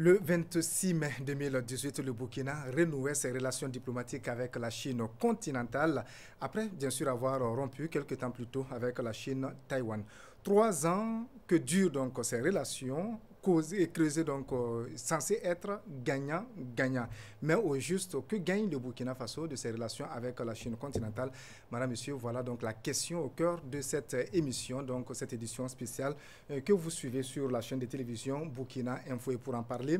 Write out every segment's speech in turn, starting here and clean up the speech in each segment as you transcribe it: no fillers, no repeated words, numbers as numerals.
Le 26 mai 2018, le Burkina renouait ses relations diplomatiques avec la Chine continentale, après bien sûr avoir rompu quelques temps plus tôt avec la Chine-Taïwan. 3 ans que durent donc ces relations, causées et creusées donc censées être gagnant-gagnant. Mais au juste, que gagne le Burkina Faso de ses relations avec la Chine continentale? Madame, Monsieur, voilà donc la question au cœur de cette émission, donc cette édition spéciale que vous suivez sur la chaîne de télévision Burkina Info. Et pour en parler,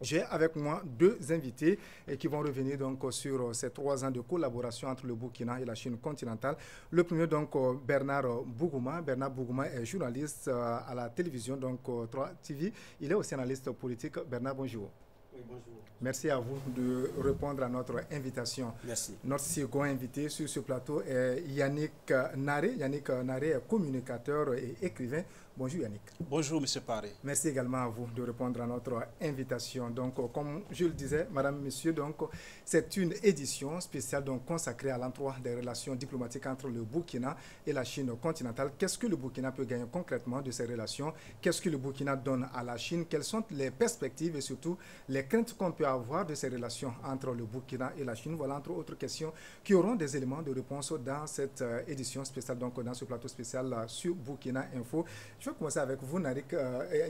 j'ai avec moi deux invités qui vont revenir donc sur ces 3 ans de collaboration entre le Burkina et la Chine continentale. Le premier donc Bernard Bougouma. Bernard Bougouma est journaliste à la télévision donc 3 TV. Il est aussi analyste politique. Bernard, bonjour. Oui, bonjour. Merci à vous de répondre à notre invitation. Merci. Notre second invité sur ce plateau est Yannick Naré. Yannick Naré est communicateur et écrivain. Bonjour Yannick. Bonjour Monsieur Paré. Merci également à vous de répondre à notre invitation. Donc, comme je le disais, Madame, Messieurs, donc c'est une édition spéciale donc consacrée à l'endroit des relations diplomatiques entre le Burkina et la Chine continentale. Qu'est-ce que le Burkina peut gagner concrètement de ces relations? Qu'est-ce que le Burkina donne à la Chine? Quelles sont les perspectives et surtout les craintes qu'on peut avoir de ces relations entre le Burkina et la Chine? Voilà entre autres questions qui auront des éléments de réponse dans cette édition spéciale, donc dans ce plateau spécial sur Burkina Info. Je vais commencer avec vous,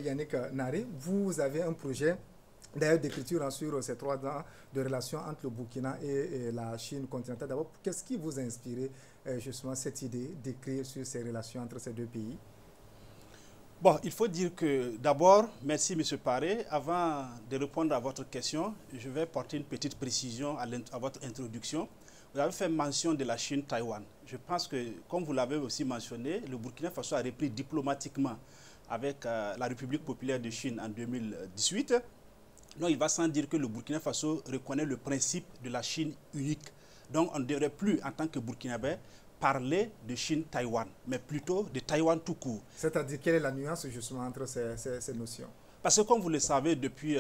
Yannick Naré. Vous avez un projet d'ailleurs d'écriture sur ces 3 ans de relations entre le Burkina et la Chine continentale. D'abord, qu'est-ce qui vous a inspiré justement cette idée d'écrire sur ces relations entre ces deux pays? Bon, il faut dire que d'abord, merci M. Paré. Avant de répondre à votre question, je vais porter une petite précision à votre introduction. Vous avez fait mention de la Chine-Taïwan. Je pense que, comme vous l'avez aussi mentionné, le Burkina Faso a repris diplomatiquement avec la République populaire de Chine en 2018. Donc, il va sans dire que le Burkina Faso reconnaît le principe de la Chine unique. Donc, on ne devrait plus, en tant que Burkinabé, parler de Chine-Taïwan, mais plutôt de Taïwan tout court. C'est-à-dire, quelle est la nuance justement entre ces notions? Parce que comme vous le savez, depuis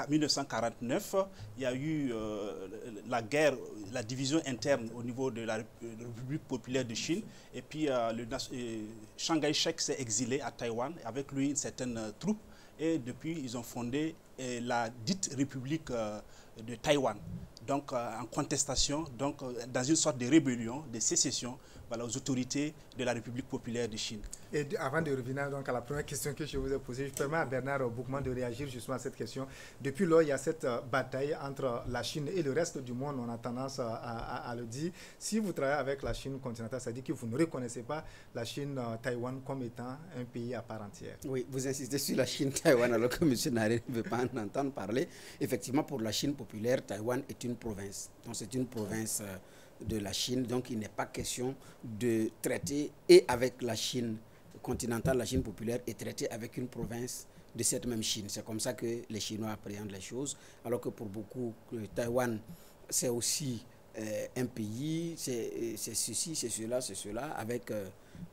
1949, il y a eu la guerre, la division interne au niveau de la République populaire de Chine. Et puis Chiang Kai-shek s'est exilé à Taïwan, avec lui une certaine troupe. Et depuis, ils ont fondé la dite République de Taïwan. Donc en contestation, donc, dans une sorte de rébellion, de sécession, voilà, aux autorités de la République populaire de Chine. Et avant de revenir donc à la première question que je vous ai posée, je permets à Bernard Bougouma de réagir justement à cette question. Depuis lors, il y a cette bataille entre la Chine et le reste du monde, on a tendance à le dire. Si vous travaillez avec la Chine continentale, ça dit que vous ne reconnaissez pas la Chine-Taïwan comme étant un pays à part entière. Oui, vous insistez sur la Chine-Taïwan alors que M. Naré ne veut pas en entendre parler. Effectivement, pour la Chine populaire, Taïwan est une province. Donc c'est une province de la Chine, donc il n'est pas question de traiter et avec la Chine continentale, la Chine populaire, et traiter avec une province de cette même Chine. C'est comme ça que les Chinois appréhendent les choses, alors que pour beaucoup, Taïwan, c'est aussi un pays, c'est ceci, c'est cela, avec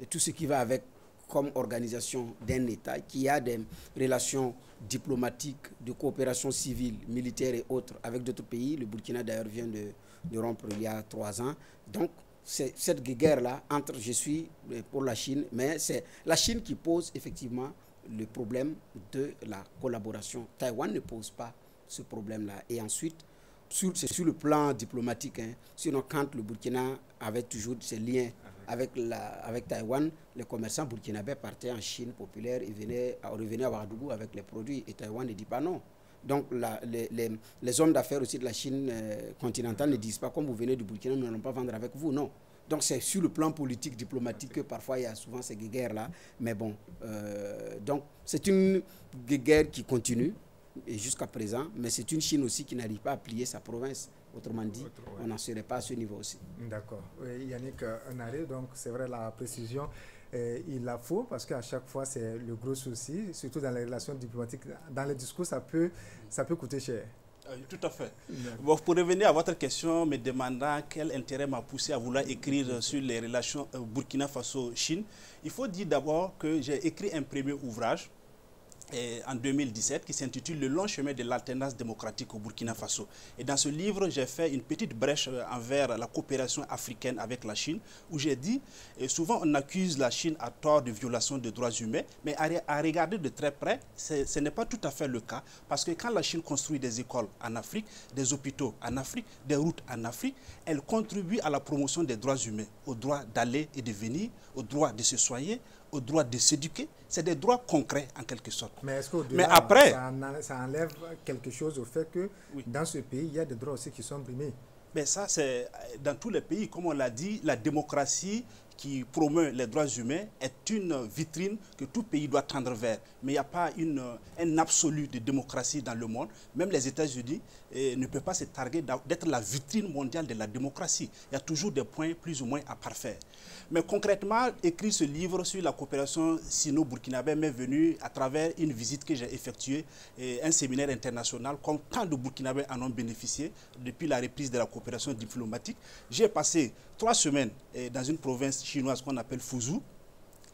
tout ce qui va avec comme organisation d'un État qui a des relations diplomatiques, de coopération civile, militaire et autres avec d'autres pays. Le Burkina d'ailleurs vient de rompre il y a 3 ans. Donc c'est cette guerre-là entre je suis pour la Chine, mais c'est la Chine qui pose effectivement le problème de la collaboration. Taïwan ne pose pas ce problème-là. Et ensuite, c'est sur le plan diplomatique. Sinon, quand le Burkina avait toujours ses liens avec Taïwan, les commerçants burkinabés partaient en Chine populaire et revenaient à Ouagadougou avec les produits. Et Taïwan ne dit pas non. Donc les hommes d'affaires aussi de la Chine continentale ne disent pas, comme vous venez du Burkina, nous n'allons pas vendre avec vous. Non. Donc c'est sur le plan politique, diplomatique que parfois il y a souvent ces guerres-là. Mais bon, donc c'est une guerre qui continue jusqu'à présent, mais c'est une Chine aussi qui n'arrive pas à plier sa province. Autrement dit, on n'en serait pas à ce niveau aussi. D'accord. Oui, Yannick Naré, donc c'est vrai la précision, il la faut parce qu'à chaque fois c'est le gros souci, surtout dans les relations diplomatiques. Dans les discours, ça peut coûter cher. Tout à fait. Bon, pour revenir à votre question, me demandant quel intérêt m'a poussé à vouloir écrire sur les relations Burkina Faso-Chine, il faut dire d'abord que j'ai écrit un premier ouvrage en 2017 qui s'intitule « Le long chemin de l'alternance démocratique au Burkina Faso ». Et dans ce livre, j'ai fait une petite brèche envers la coopération africaine avec la Chine, où j'ai dit, souvent on accuse la Chine à tort de violation des droits humains, mais à regarder de très près, ce n'est pas tout à fait le cas, parce que quand la Chine construit des écoles en Afrique, des hôpitaux en Afrique, des routes en Afrique, elle contribue à la promotion des droits humains, au droit d'aller et de venir, au droit de se soigner, au droit de s'éduquer. C'est des droits concrets en quelque sorte. Mais est-ce qu'au-delà, après, ça enlève quelque chose au fait que dans ce pays, il y a des droits aussi qui sont brimés? Mais ça, c'est dans tous les pays, comme on l'a dit, la démocratie qui promeut les droits humains est une vitrine que tout pays doit tendre vers. Mais il n'y a pas un absolu de démocratie dans le monde. Même les États-Unis ne peuvent pas se targuer d'être la vitrine mondiale de la démocratie. Il y a toujours des points plus ou moins à parfaire. Mais concrètement, écrire ce livre sur la coopération sino-burkinabé m'est venu à travers une visite que j'ai effectuée, un séminaire international, comme tant de Burkinabés en ont bénéficié depuis la reprise de la coopération diplomatique. J'ai passé 3 semaines dans une province chinoise qu'on appelle Fuzhou.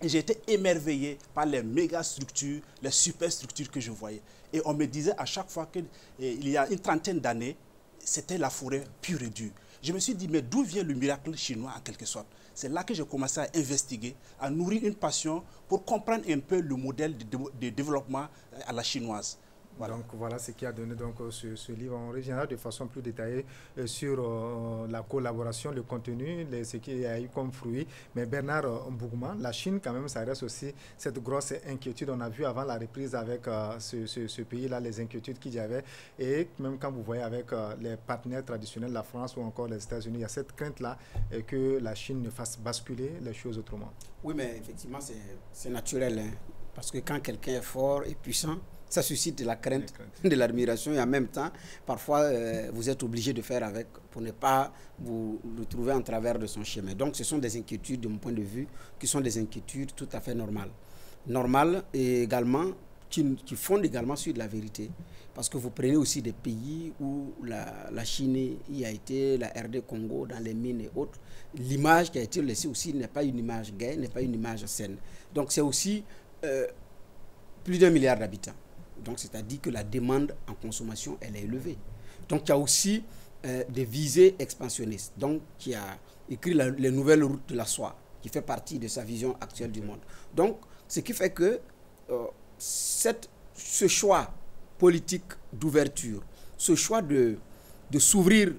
Et j'ai été émerveillé par les méga structures, les super structures que je voyais. Et on me disait à chaque fois qu'il y a une trentaine d'années, c'était la forêt pure et dure. Je me suis dit, mais d'où vient le miracle chinois en quelque sorte? C'est là que j'ai commencé à investiguer, à nourrir une passion pour comprendre un peu le modèle de développement à la chinoise. Voilà. Donc voilà ce qui a donné donc, ce livre. On reviendra de façon plus détaillée sur la collaboration, le contenu, ce qu'il y a eu comme fruit. Mais Bernard Mbougouman, la Chine quand même, ça reste aussi cette grosse inquiétude. On a vu avant la reprise avec ce pays-là, les inquiétudes qu'il y avait. Et même quand vous voyez avec les partenaires traditionnels, la France ou encore les États-Unis, il y a cette crainte-là que la Chine ne fasse basculer les choses autrement. Oui, mais effectivement, c'est naturel. Hein, parce que quand quelqu'un est fort et puissant, ça suscite de la crainte, de l'admiration et en même temps, parfois, vous êtes obligé de faire avec pour ne pas vous retrouver en travers de son chemin. Donc, ce sont des inquiétudes, de mon point de vue, qui sont des inquiétudes tout à fait normales. Normales et également, qui fondent également sur de la vérité. Parce que vous prenez aussi des pays où la Chine y a été, la RD Congo, dans les mines et autres. L'image qui a été laissée aussi n'est pas une image gaie, n'est pas une image saine. Donc, c'est aussi plus d'1 milliard d'habitants. Donc, c'est-à-dire que la demande en consommation, elle est élevée. Donc, il y a aussi des visées expansionnistes. Donc, qui a écrit les nouvelles routes de la soie, qui fait partie de sa vision actuelle du monde. Donc, ce qui fait que ce choix politique d'ouverture, ce choix de s'ouvrir,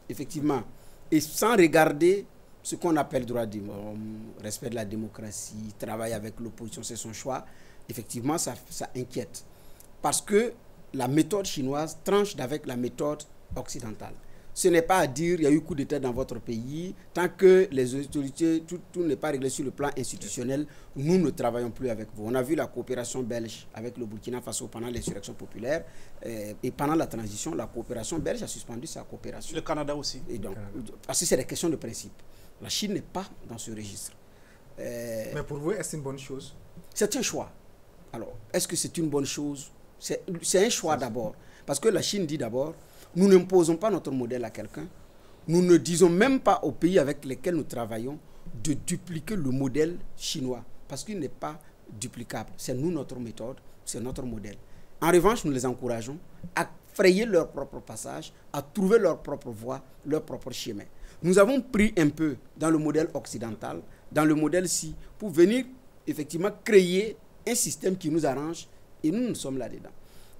effectivement, et sans regarder ce qu'on appelle droit de l'homme, respect de la démocratie, travail avec l'opposition, c'est son choix, effectivement, ça inquiète. Parce que la méthode chinoise tranche avec la méthode occidentale. Ce n'est pas à dire il y a eu coup d'État dans votre pays, tant que les autorités, tout n'est pas réglé sur le plan institutionnel, nous ne travaillons plus avec vous. On a vu la coopération belge avec le Burkina Faso pendant l'insurrection populaire et pendant la transition, la coopération belge a suspendu sa coopération. Le Canada aussi. Et donc, parce que c'est des questions de principe. La Chine n'est pas dans ce registre. Mais pour vous, est-ce une bonne chose? C'est un choix. Alors, est-ce que c'est une bonne chose? C'est un choix d'abord. Parce que la Chine dit d'abord, nous n'imposons pas notre modèle à quelqu'un. Nous ne disons même pas aux pays avec lesquels nous travaillons de dupliquer le modèle chinois. Parce qu'il n'est pas duplicable. C'est nous notre méthode, c'est notre modèle. En revanche, nous les encourageons à frayer leur propre passage, à trouver leur propre voie, leur propre chemin. Nous avons pris un peu dans le modèle occidental, dans le modèle-ci, pour venir effectivement créer un système qui nous arrange. Et nous sommes là-dedans.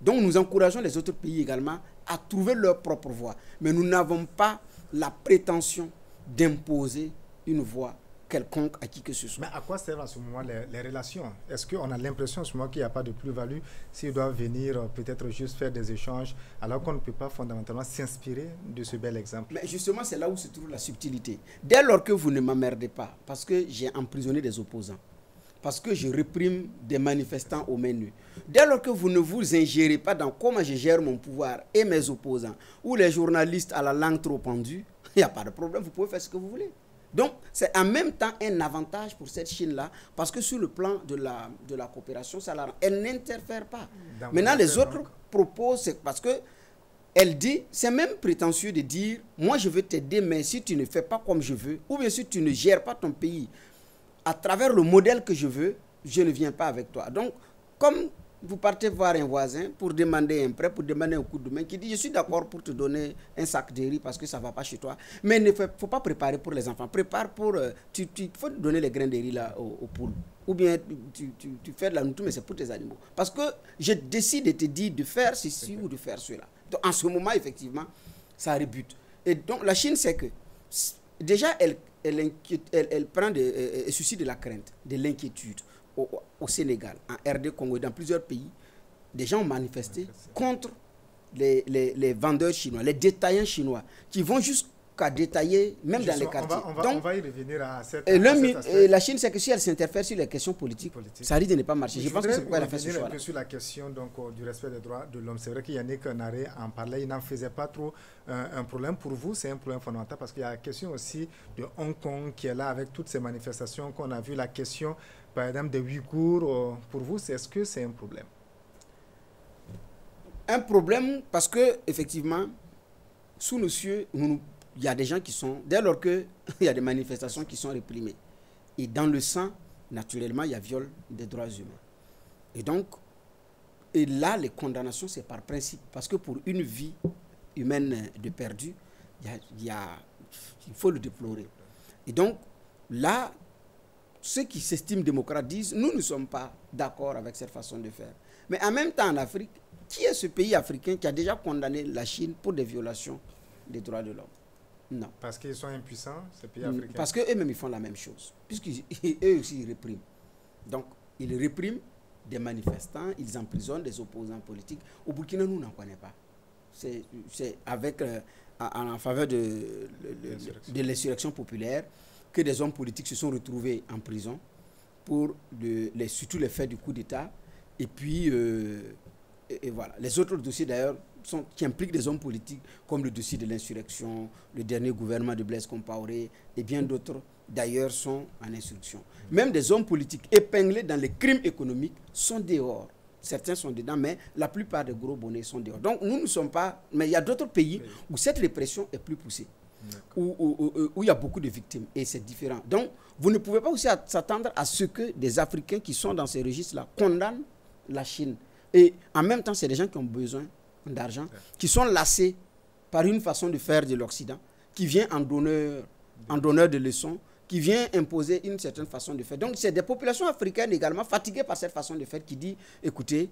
Donc, nous encourageons les autres pays également à trouver leur propre voie. Mais nous n'avons pas la prétention d'imposer une voie quelconque à qui que ce soit. Mais à quoi servent en ce moment les relations? Est-ce qu'on a l'impression en ce moment qu'il n'y a pas de plus-value s'ils doivent venir peut-être juste faire des échanges alors qu'on ne peut pas fondamentalement s'inspirer de ce bel exemple? Mais justement, c'est là où se trouve la subtilité. Dès lors que vous ne m'emmerdez pas, parce que j'ai emprisonné des opposants, parce que je réprime des manifestants aux mains nues. Dès lors que vous ne vous ingérez pas dans comment je gère mon pouvoir et mes opposants, ou les journalistes à la langue trop pendue, il n'y a pas de problème, vous pouvez faire ce que vous voulez. Donc, c'est en même temps un avantage pour cette Chine-là, parce que sur le plan de la coopération, elle n'interfère pas. Maintenant, les autres proposent, parce que elle dit, c'est même prétentieux de dire, moi je veux t'aider, mais si tu ne fais pas comme je veux, ou bien si tu ne gères pas ton pays, à travers le modèle que je veux, je ne viens pas avec toi. Donc, comme Vous partez voir un voisin pour demander un prêt, pour demander un coup de main, qui dit je suis d'accord pour te donner un sac de riz parce que ça ne va pas chez toi. Mais il ne faut pas préparer pour les enfants. Prépare pour... Il faut donner les grains de riz là aux poules. Ou bien tu fais de la nourriture, mais c'est pour tes animaux. Parce que je décide de te dire de faire ceci ou de faire cela. Donc en ce moment, effectivement, ça rebute. Et donc la Chine, c'est que déjà, elle prend elle suscite de la crainte, de l'inquiétude. Au Sénégal, en RD Congo et dans plusieurs pays, des gens ont manifesté contre les vendeurs chinois, les détaillants chinois, qui vont jusqu'à détailler même dans les quartiers. On va y revenir à cette la Chine, c'est que si elle s'interfère sur les questions politiques, ça risque de ne pas marcher. Je pense que c'est pourquoi elle a fait ce choix. Un peu sur la question donc, du respect des droits de l'homme. C'est vrai qu'Yannick Naré en parlait, il n'en faisait pas trop un problème. Pour vous, c'est un problème fondamental parce qu'il y a la question aussi de Hong Kong qui est là avec toutes ces manifestations qu'on a vues. La question, par exemple, des Ouïghours, pour vous, est-ce que c'est un problème? Un problème parce que, effectivement, sous nos cieux, il y a des gens qui sont, dès lors qu'il y a des manifestations qui sont réprimées. Et dans le sang, naturellement, il y a viol des droits humains. Et donc, et là, les condamnations, c'est par principe. Parce que pour une vie humaine de perdue, il faut le déplorer. Et donc, là, ceux qui s'estiment démocrates disent, nous ne sommes pas d'accord avec cette façon de faire. Mais en même temps, en Afrique, qui est ce pays africain qui a déjà condamné la Chine pour des violations des droits de l'homme? Non. Parce qu'ils sont impuissants, ces pays africains? Parce qu'eux-mêmes, ils font la même chose. Puisqu'eux aussi, ils répriment. Donc, ils répriment des manifestants, ils emprisonnent des opposants politiques. Au Burkina, nous n'en connaissons pas. C'est avec, en faveur de l'insurrection populaire que des hommes politiques se sont retrouvés en prison pour surtout les faits du coup d'État. Et puis, et voilà. Les autres dossiers, d'ailleurs, qui impliquent des hommes politiques, comme le dossier de l'insurrection, le dernier gouvernement de Blaise Compaoré, et bien d'autres, d'ailleurs, sont en instruction. Même des hommes politiques épinglés dans les crimes économiques sont dehors. Certains sont dedans, mais la plupart des gros bonnets sont dehors. Donc, nous ne sommes pas... Mais il y a d'autres pays où cette répression est plus poussée, où il y a beaucoup de victimes, et c'est différent. Donc, vous ne pouvez pas aussi s'attendre à ce que des Africains qui sont dans ces registres-là condamnent la Chine. Et en même temps, c'est des gens qui ont besoin d'argent, qui sont lassés par une façon de faire de l'Occident, qui vient en donneur de leçons, qui vient imposer une certaine façon de faire. Donc, c'est des populations africaines également fatiguées par cette façon de faire qui dit, écoutez,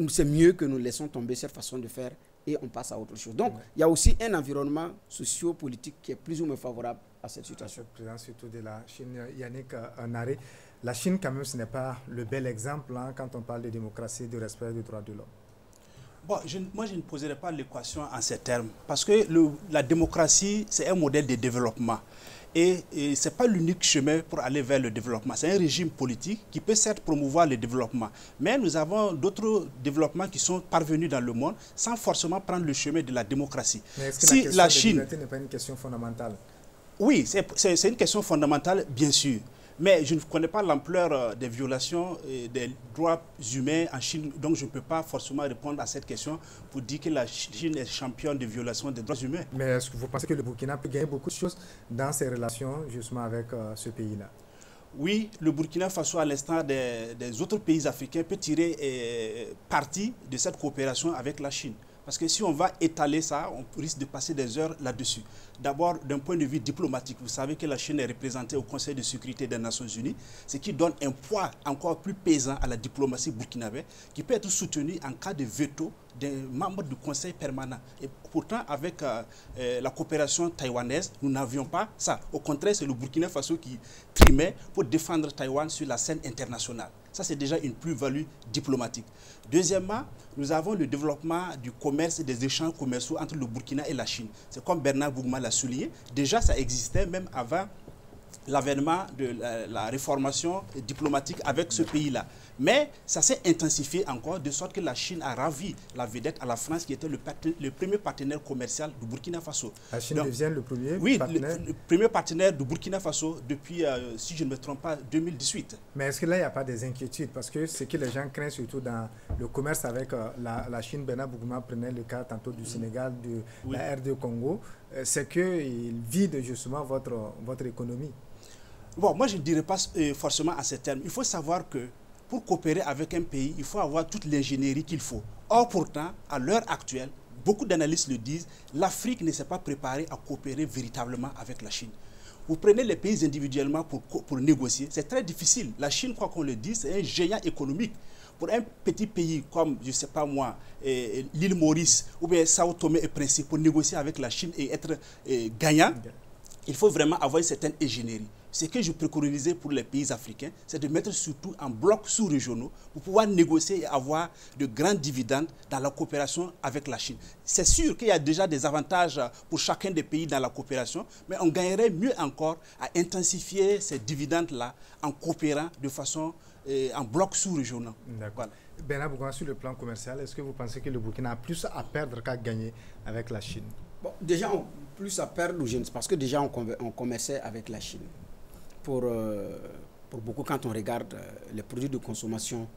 c'est mieux que nous laissons tomber cette façon de faire et on passe à autre chose. Donc, il y a aussi un environnement socio-politique qui est plus ou moins favorable à cette situation. Surtout de la Chine, Yannick Naré. La Chine, quand même, ce n'est pas le bel exemple quand on parle de démocratie, de respect des droits de l'homme. Bon, moi, je ne poserai pas l'équation en ces termes. Parce que la démocratie, c'est un modèle de développement. Et ce n'est pas l'unique chemin pour aller vers le développement. C'est un régime politique qui peut certes promouvoir le développement. Mais nous avons d'autres développements qui sont parvenus dans le monde sans forcément prendre le chemin de la démocratie. Mais est-ce que la question de liberté n'est pas une question fondamentale? Oui, c'est une question fondamentale, bien sûr. Mais je ne connais pas l'ampleur des violations des droits humains en Chine, donc je ne peux pas forcément répondre à cette question pour dire que la Chine est championne de violation des droits humains. Mais est-ce que vous pensez que le Burkina peut gagner beaucoup de choses dans ses relations justement avec ce pays-là? Oui, le Burkina Faso, à l'instar des autres pays africains, peut tirer parti de cette coopération avec la Chine. Parce que si on va étaler ça, on risque de passer des heures là-dessus. D'abord, d'un point de vue diplomatique, vous savez que la Chine est représentée au Conseil de sécurité des Nations Unies, ce qui donne un poids encore plus pesant à la diplomatie burkinabé, qui peut être soutenu en cas de veto des membres du Conseil permanent. Et pourtant, avec la coopération taïwanaise, nous n'avions pas ça. Au contraire, c'est le Burkina Faso qui trimait pour défendre Taïwan sur la scène internationale. Ça, c'est déjà une plus-value diplomatique. Deuxièmement, nous avons le développement du commerce et des échanges commerciaux entre le Burkina et la Chine. C'est comme Bernard Bougma l'a souligné. Déjà, ça existait même avant l'avènement de la réformation diplomatique avec ce pays-là. Mais ça s'est intensifié encore, de sorte que la Chine a ravi la vedette à la France, qui était le premier partenaire commercial du Burkina Faso. La Chine devient le premier partenaire? Oui, le premier partenaire du Burkina Faso depuis, si je ne me trompe pas, 2018. Mais est-ce que là, il n'y a pas des inquiétudes? Parce que ce que les gens craignent, surtout dans le commerce avec la Chine, Bernard Bougma prenait le cas tantôt du Sénégal, de la RD Congo, c'est qu'il vide justement votre économie. Bon, moi, je ne dirais pas forcément à ces termes. Il faut savoir que pour coopérer avec un pays, il faut avoir toute l'ingénierie qu'il faut. Or, pourtant, à l'heure actuelle, beaucoup d'analystes le disent, l'Afrique ne s'est pas préparée à coopérer véritablement avec la Chine. Vous prenez les pays individuellement pour négocier, c'est très difficile. La Chine, quoi qu'on le dise, c'est un géant économique. Pour un petit pays comme, je ne sais pas moi, l'île Maurice ou bien Sao Tomé et Principe, pour négocier avec la Chine et être gagnant, il faut vraiment avoir une certaine ingénierie. Ce que je préconisais pour les pays africains, c'est de mettre surtout en blocs sous-régionaux pour pouvoir négocier et avoir de grands dividendes dans la coopération avec la Chine. C'est sûr qu'il y a déjà des avantages pour chacun des pays dans la coopération, mais on gagnerait mieux encore à intensifier ces dividendes-là en coopérant de façon en blocs sous-régionaux. D'accord. Bernard Bougon, sur le plan commercial, est-ce que vous pensez que le Burkina a plus à perdre qu'à gagner avec la Chine? Bon, déjà, plus à perdre, parce que déjà on commerçait avec la Chine. Pour beaucoup, quand on regarde les produits de consommation,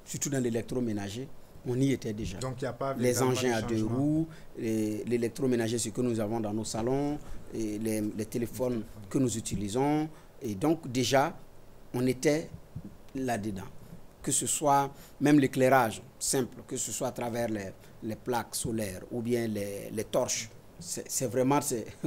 surtout dans l'électroménager, on y était déjà. Donc, il n'y a pas les engins à 2 roues, l'électroménager, ce que nous avons dans nos salons, et les téléphones que nous utilisons. Et donc, déjà, on était là-dedans. Que ce soit même l'éclairage simple, que ce soit à travers les plaques solaires ou bien les torches. C'est vraiment,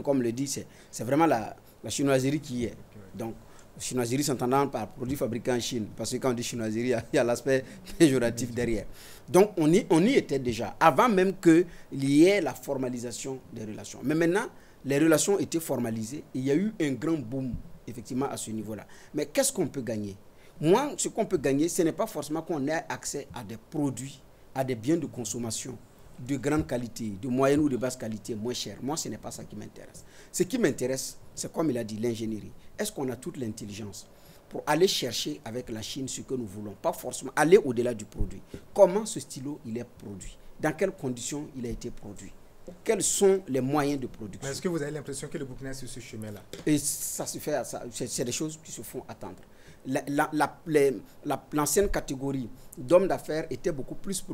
comme le dit, c'est vraiment la chinoiserie qui y est. Donc, chinoiserie s'entendant par produit fabriqué en Chine, parce que quand on dit chinoiserie, il y a l'aspect péjoratif derrière. Donc, on y était déjà, avant même qu'il y ait la formalisation des relations. Mais maintenant, les relations étaient formalisées et il y a eu un grand boom, effectivement, à ce niveau-là. Mais qu'est-ce qu'on peut gagner? Moi, ce qu'on peut gagner, ce n'est pas forcément qu'on ait accès à des produits, à des biens de consommation de grande qualité, de moyenne ou de basse qualité, moins cher. Moi, ce n'est pas ça qui m'intéresse. Ce qui m'intéresse, c'est comme il a dit, l'ingénierie. Est-ce qu'on a toute l'intelligence pour aller chercher avec la Chine ce que nous voulons? Pas forcément aller au-delà du produit. Comment ce stylo, il est produit? Dans quelles conditions il a été produit? Quels sont les moyens de production? Est-ce que vous avez l'impression que le Burkina est sur ce chemin-là? Et ça se fait, c'est des choses qui se font attendre. L'ancienne catégorie d'hommes d'affaires était beaucoup plus,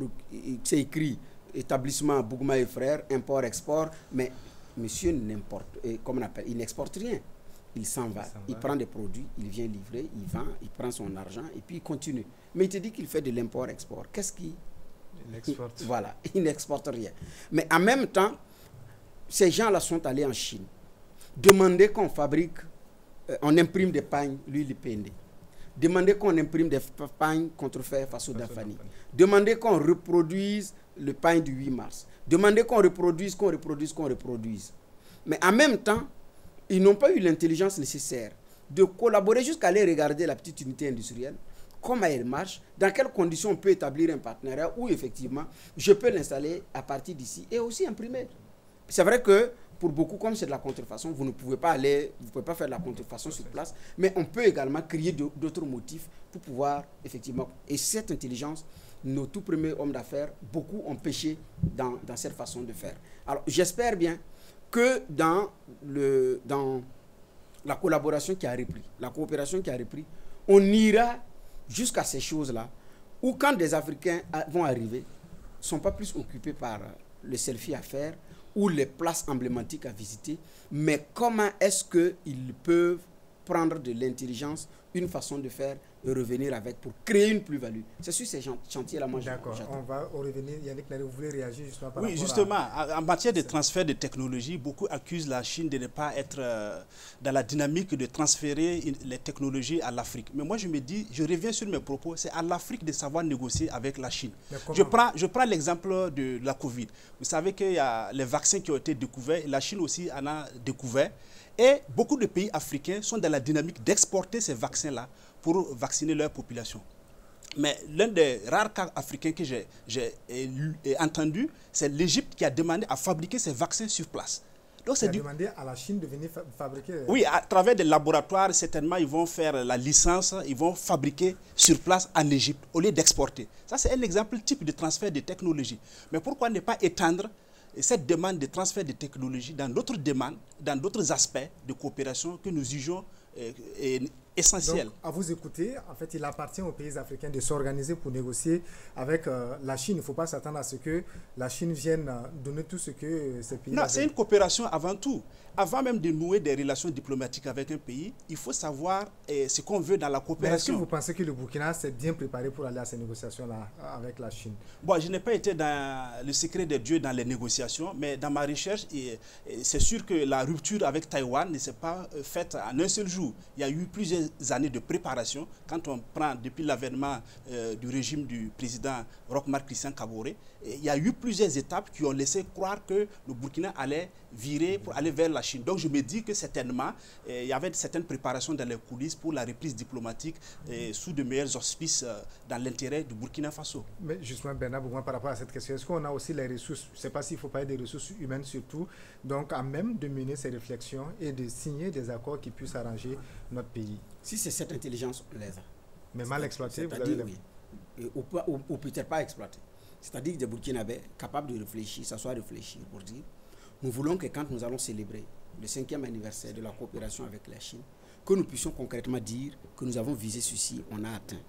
c'est écrit, établissement Bougma et frères, import-export, mais monsieur n'importe, comme on appelle, il n'exporte rien. Il s'en va, il prend des produits, il vient livrer, il vend, il prend son argent et puis il continue. Mais il te dit qu'il fait de l'import-export. Qu'est-ce qu'il exporte? Voilà, il n'exporte rien. Mais en même temps, ces gens-là sont allés en Chine, demander qu'on fabrique, on imprime des pagnes, l'huile PND. Demander qu'on imprime des pagnes contrefaites face au Dafani. Demander qu'on reproduise le pain du 8 mars. Demander qu'on reproduise. Mais en même temps, ils n'ont pas eu l'intelligence nécessaire de collaborer jusqu'à aller regarder la petite unité industrielle, comment elle marche, dans quelles conditions on peut établir un partenariat où effectivement je peux l'installer à partir d'ici et aussi imprimer. C'est vrai que pour beaucoup, comme c'est de la contrefaçon, vous ne pouvez pas faire de la contrefaçon sur place, mais on peut également créer d'autres motifs pour pouvoir effectivement. Et cette intelligence, nos tout premiers hommes d'affaires, beaucoup ont pêché dans cette façon de faire. Alors, j'espère bien que dans la collaboration qui a repris, la coopération qui a repris, on ira jusqu'à ces choses-là, où quand des Africains vont arriver, ne sont pas plus occupés par le selfie à faire ou les places emblématiques à visiter, mais comment est-ce qu'ils peuvent prendre de l'intelligence, une façon de faire et revenir avec pour créer une plus-value. C'est sur ces chantiers-là, moi, d'accord, on va revenir. Yannick Nari, vous voulez réagir justement par rapport justement, en matière de transfert de technologie, beaucoup accusent la Chine de ne pas être dans la dynamique de transférer les technologies à l'Afrique. Mais moi, je me dis, je reviens sur mes propos, c'est à l'Afrique de savoir négocier avec la Chine. Je prends l'exemple de la Covid. Vous savez qu'il y a les vaccins qui ont été découverts, la Chine aussi en a découvert. Et beaucoup de pays africains sont dans la dynamique d'exporter ces vaccins-là pour vacciner leur population. Mais l'un des rares cas africains que j'ai entendu, c'est l'Égypte qui a demandé à fabriquer ces vaccins sur place. Donc, c'est demandé à la Chine de venir fabriquer... Oui, à travers des laboratoires, certainement, ils vont faire la licence, ils vont fabriquer sur place en Égypte au lieu d'exporter. Ça, c'est un exemple type de transfert de technologie. Mais pourquoi ne pas étendre cette demande de transfert de technologie dans d'autres demandes, dans d'autres aspects de coopération que nous jugeons essentiel. Donc, à vous écouter, en fait, il appartient aux pays africains de s'organiser pour négocier avec la Chine. Il ne faut pas s'attendre à ce que la Chine vienne donner tout ce que ces pays... Non, c'est une coopération avant tout. Avant même de nouer des relations diplomatiques avec un pays, il faut savoir ce qu'on veut dans la coopération. Est-ce que vous pensez que le Burkina s'est bien préparé pour aller à ces négociations-là avec la Chine? Bon, je n'ai pas été dans le secret des dieux dans les négociations, mais dans ma recherche, c'est sûr que la rupture avec Taïwan ne s'est pas faite en un seul jour. Il y a eu plusieurs années de préparation. Quand on prend depuis l'avènement du régime du président Roch-Marc Christian Kaboré, il y a eu plusieurs étapes qui ont laissé croire que le Burkina allait virer pour aller vers la Chine. Donc je me dis que certainement, il y avait certaines préparations dans les coulisses pour la reprise diplomatique sous de meilleurs auspices dans l'intérêt du Burkina Faso. Mais justement, Bernard Bougouin, par rapport à cette question, est-ce qu'on a aussi les ressources, je ne sais pas s'il faut parler des ressources humaines surtout, donc à même de mener ces réflexions et de signer des accords qui puissent arranger notre pays? Si c'est cette intelligence, on les a. Mais mal exploitée, vous avez oui. Ou peut-être pas exploitée. C'est-à-dire que des Burkinabés capables de réfléchir, s'asseoir réfléchir pour dire, nous voulons que quand nous allons célébrer le 5e anniversaire de la coopération avec la Chine, que nous puissions concrètement dire que nous avons visé ceci, on a atteint.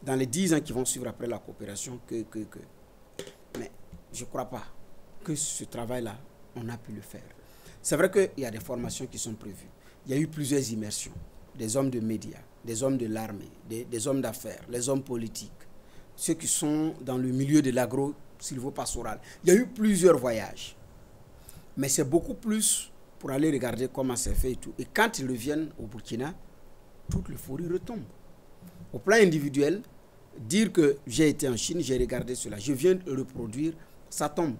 Dans les 10 ans qui vont suivre après la coopération, Mais je ne crois pas que ce travail-là, on a pu le faire. C'est vrai qu'il y a des formations qui sont prévues. Il y a eu plusieurs immersions. Des hommes de médias, des hommes de l'armée, des hommes d'affaires, les hommes politiques, ceux qui sont dans le milieu de l'agro-sylvo-pastoral. Il y a eu plusieurs voyages. Mais c'est beaucoup plus pour aller regarder comment c'est fait et tout. Et quand ils reviennent au Burkina, toute l'euphorie retombe. Au plan individuel, dire que j'ai été en Chine, j'ai regardé cela, je viens de le reproduire, ça tombe.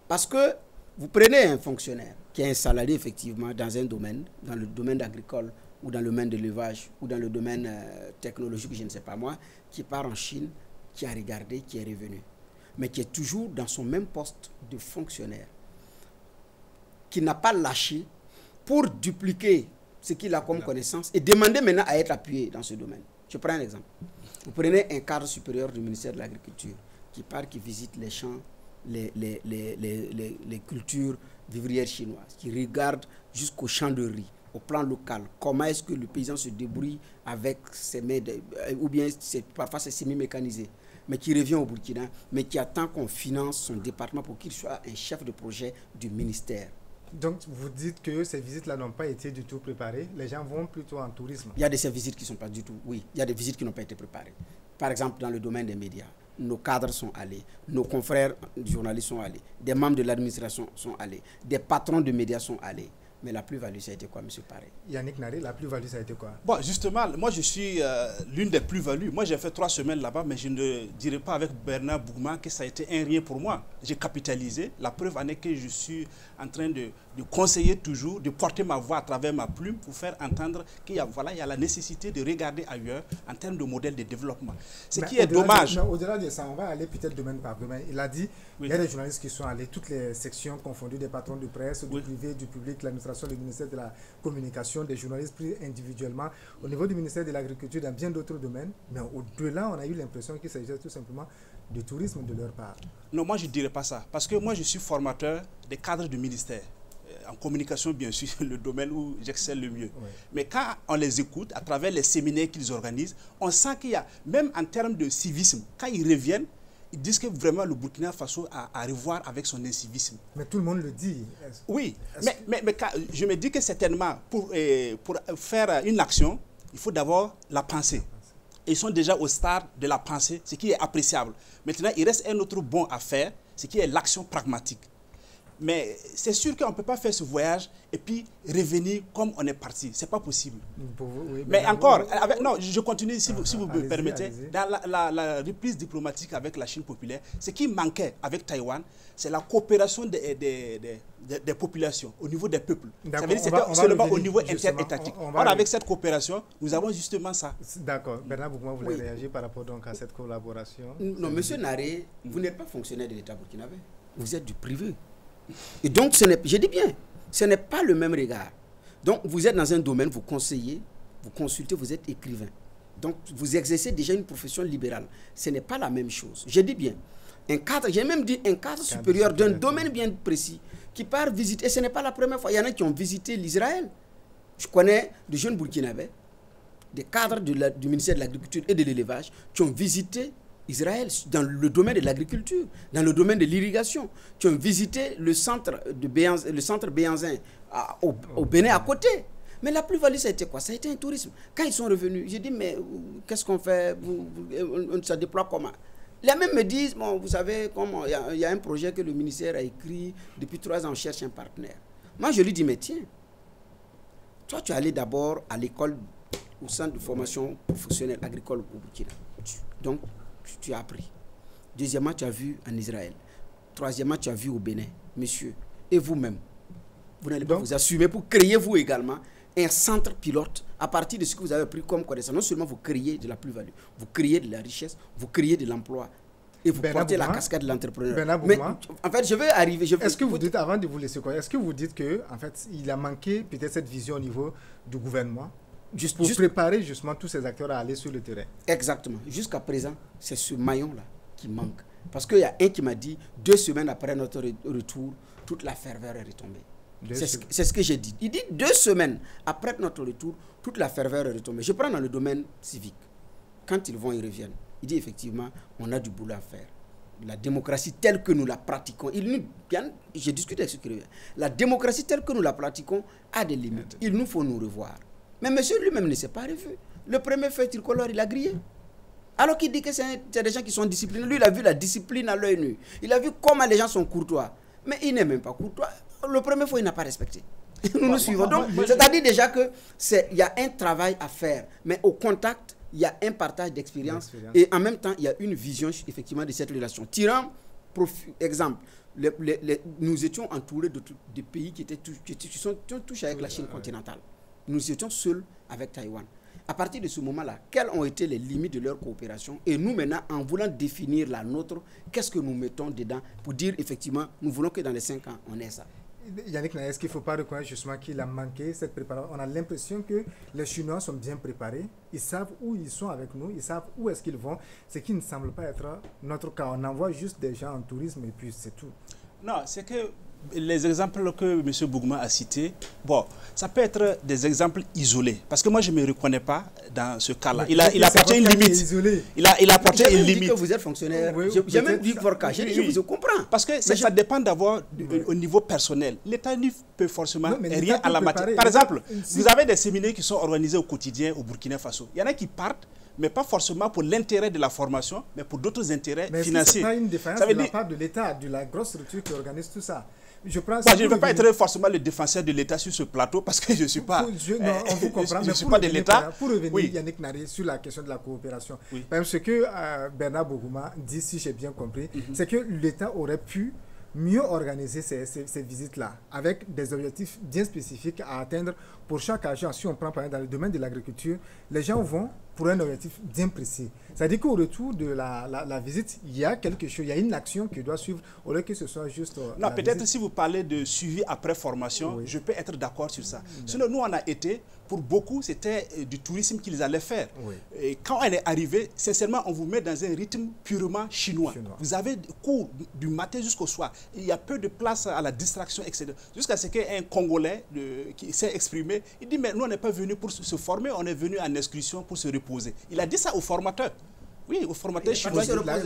Parce que vous prenez un fonctionnaire qui est un salarié effectivement dans un domaine, dans le domaine agricole ou dans le domaine de l'élevage ou dans le domaine technologique, je ne sais pas moi, qui part en Chine, qui a regardé, qui est revenu, mais qui est toujours dans son même poste de fonctionnaire, qui n'a pas lâché pour dupliquer ce qu'il a comme connaissance et demander maintenant à être appuyé dans ce domaine. Je prends un exemple. Vous prenez un cadre supérieur du ministère de l'Agriculture qui part, qui visite les champs, les cultures vivrières chinoises, qui regarde jusqu'au champ de riz, au plan local, comment est-ce que le paysan se débrouille avec ses mains, ou bien parfois c'est semi-mécanisé, mais qui revient au Burkina, mais qui attend qu'on finance son département pour qu'il soit un chef de projet du ministère. Donc, vous dites que ces visites-là n'ont pas été du tout préparées. Les gens vont plutôt en tourisme. Il y a de ces visites qui ne sont pas du tout... Oui, il y a des visites qui n'ont pas été préparées. Par exemple, dans le domaine des médias, nos cadres sont allés, nos confrères journalistes sont allés, des membres de l'administration sont allés, des patrons de médias sont allés. Mais la plus-value, ça a été quoi, M. Paré? Yannick Naré, la plus-value, ça a été quoi? Bon, justement, moi, je suis l'une des plus-values. Moi, j'ai fait 3 semaines là-bas, mais je ne dirais pas avec Bernard Bougouin que ça a été un rien pour moi. J'ai capitalisé. La preuve en est que je suis en train de conseiller toujours, de porter ma voix à travers ma plume pour faire entendre qu'il y a, voilà, il y a la nécessité de regarder ailleurs en termes de modèle de développement. Ce qui est dommage. Mais au-delà de ça, on va aller peut-être domaine par domaine. Il a dit, oui, il y a des journalistes qui sont allés, toutes les sections confondues, des patrons de presse, du privé, du public, l'administration, le ministère de la communication, des journalistes pris individuellement, au niveau du ministère de l'Agriculture, dans bien d'autres domaines. Mais au-delà, on a eu l'impression qu'il s'agissait tout simplement de tourisme de leur part. Non, moi je ne dirais pas ça. Parce que moi je suis formateur des cadres du ministère. En communication, bien sûr, le domaine où j'excelle le mieux. Oui. Mais quand on les écoute, à travers les séminaires qu'ils organisent, on sent qu'il y a, même en termes de civisme, quand ils reviennent, ils disent que vraiment le Burkina Faso a à revoir avec son incivisme. Mais tout le monde le dit. Oui, mais je me dis que certainement, pour faire une action, il faut d'abord la penser. Et ils sont déjà au stade de la pensée, ce qui est appréciable. Maintenant, il reste un autre bon à faire, ce qui est l'action pragmatique. Mais c'est sûr qu'on ne peut pas faire ce voyage et puis revenir comme on est parti. Ce n'est pas possible. Oui, mais encore, non, je continue si vous me permettez. Dans la reprise diplomatique avec la Chine populaire, ce qui manquait avec Taïwan, c'est la coopération des populations, au niveau des peuples. Ça veut dire que c'était seulement au niveau interétatique. Or, avec cette coopération, nous avons justement ça. D'accord. Bernard Bougouin voulait réagir par rapport donc à cette collaboration. Non, M. Naré, vous n'êtes pas fonctionnaire de l'État burkinabé. Vous êtes du privé. Et donc, je dis bien, ce n'est pas le même regard. Donc, vous êtes dans un domaine, vous conseillez, vous consultez, vous êtes écrivain. Donc, vous exercez déjà une profession libérale. Ce n'est pas la même chose. Je dis bien, un cadre, j'ai même dit un cadre supérieur d'un domaine bien précis, qui part visiter, et ce n'est pas la première fois. Il y en a qui ont visité l'Israël. Je connais des jeunes Burkinabés des cadres du ministère de l'Agriculture et de l'Élevage qui ont visité Israël dans le domaine de l'agriculture, dans le domaine de l'irrigation, qui ont visité le centre Béhanzin au Bénin à côté. Mais la plus-value, ça a été quoi? Ça a été un tourisme. Quand ils sont revenus, j'ai dit, mais qu'est-ce qu'on fait? Ça déploie comment? Les mêmes me disent, bon, vous savez, il y a un projet que le ministère a écrit, depuis 3 ans, on cherche un partenaire. Moi, je lui dis, mais tiens, toi, tu es allé d'abord à l'école, au centre de formation professionnelle agricole au Burkina. Donc, tu as appris. Deuxièmement, tu as vu en Israël. Troisièmement, tu as vu au Bénin. Monsieur, et vous-même, vous n'allez pas vous assumer pour créer vous également un centre pilote à partir de ce que vous avez pris comme connaissance. Non seulement vous créez de la plus-value, vous créez de la richesse, vous créez de l'emploi et vous portez la casquette de l'entrepreneur. Mais en fait, je vais arriver. Est-ce que vous dites, avant de vous laisser quoi, est-ce que vous dites que en fait, il a manqué peut-être cette vision au niveau du gouvernement pour préparer justement tous ces acteurs à aller sur le terrain? Exactement. Jusqu'à présent, c'est ce maillon-là qui manque. Parce qu'il y a un qui m'a dit, 2 semaines après notre retour, toute la ferveur est retombée. C'est ce que j'ai dit. Il dit 2 semaines après notre retour, toute la ferveur est retombée. Je prends dans le domaine civique. Quand ils vont, ils reviennent. Il dit effectivement, on a du boulot à faire. La démocratie telle que nous la pratiquons, j'ai discuté avec ce qui revient. La démocratie telle que nous la pratiquons a des limites. Il nous faut nous revoir. Mais monsieur lui-même ne s'est pas revu. Le premier feu tricolore, il a grillé. Alors qu'il dit que c'est des gens qui sont disciplinés. Lui, il a vu la discipline à l'œil nu. Il a vu comment les gens sont courtois. Mais il n'est même pas courtois. Le premier fois, il n'a pas respecté. Nous nous suivons. Donc, c'est-à-dire déjà qu'il y a un travail à faire. Mais au contact, il y a un partage d'expérience. Et en même temps, il y a une vision, effectivement, de cette relation. Tirant, exemple, nous étions entourés de pays qui sont touchés avec la Chine continentale. Nous étions seuls avec Taïwan. À partir de ce moment-là, quelles ont été les limites de leur coopération? Et nous, maintenant, en voulant définir la nôtre, qu'est-ce que nous mettons dedans pour dire, effectivement, nous voulons que dans les 5 ans, on ait ça? Yannick, est-ce qu'il ne faut pas reconnaître justement qu'il a manqué cette préparation? On a l'impression que les Chinois sont bien préparés. Ils savent où ils sont avec nous. Ils savent où est-ce qu'ils vont. Ce qui ne semble pas être notre cas. On envoie juste des gens en tourisme et puis c'est tout. Non, c'est que les exemples que M. Bougma a cités, bon, ça peut être des exemples isolés. Parce que moi, je ne me reconnais pas dans ce cas-là. Il a apporté une limite. Il a apporté une limite. Que vous êtes fonctionnaire. J'ai même dit Forca. Je vous comprends. Parce que ça dépend d'avoir au niveau personnel. L'État ne peut forcément rien à la matière. Par exemple, vous avez des séminaires qui sont organisés au quotidien au Burkina Faso. Il y en a qui partent, mais pas forcément pour l'intérêt de la formation, mais pour d'autres intérêts financiers. Mais c'est pas une défense de la part de l'État, de la grosse structure qui organise tout ça. Je ne veux pas être forcément le défenseur de l'État sur ce plateau parce que je ne suis pas. On vous comprend, je ne suis pas de l'État. Pour revenir, Yannick Naré, sur la question de la coopération, même ce que Bernard Bogouma dit, si j'ai bien compris, c'est que l'État aurait pu mieux organiser ces visites-là, avec des objectifs bien spécifiques à atteindre pour chaque agent. Si on prend par exemple dans le domaine de l'agriculture, les gens vont pour un objectif bien précis. C'est-à-dire qu'au retour de la visite, il y a quelque chose, il y a une action qui doit suivre, au lieu que ce soit juste... Non, peut-être si vous parlez de suivi après formation, je peux être d'accord sur ça. Sinon, nous, on a été, pour beaucoup, c'était du tourisme qu'ils allaient faire. Et quand on est arrivé, sincèrement, on vous met dans un rythme purement chinois. Vous avez des cours du matin jusqu'au soir. Il y a peu de place à la distraction, etc. Jusqu'à ce qu'un Congolais qui s'est exprimé, il dit, mais nous, on n'est pas venu pour se former, on est venu en excursion pour se reposer. Il a dit ça aux formateurs. Oui, aux formateurs chinois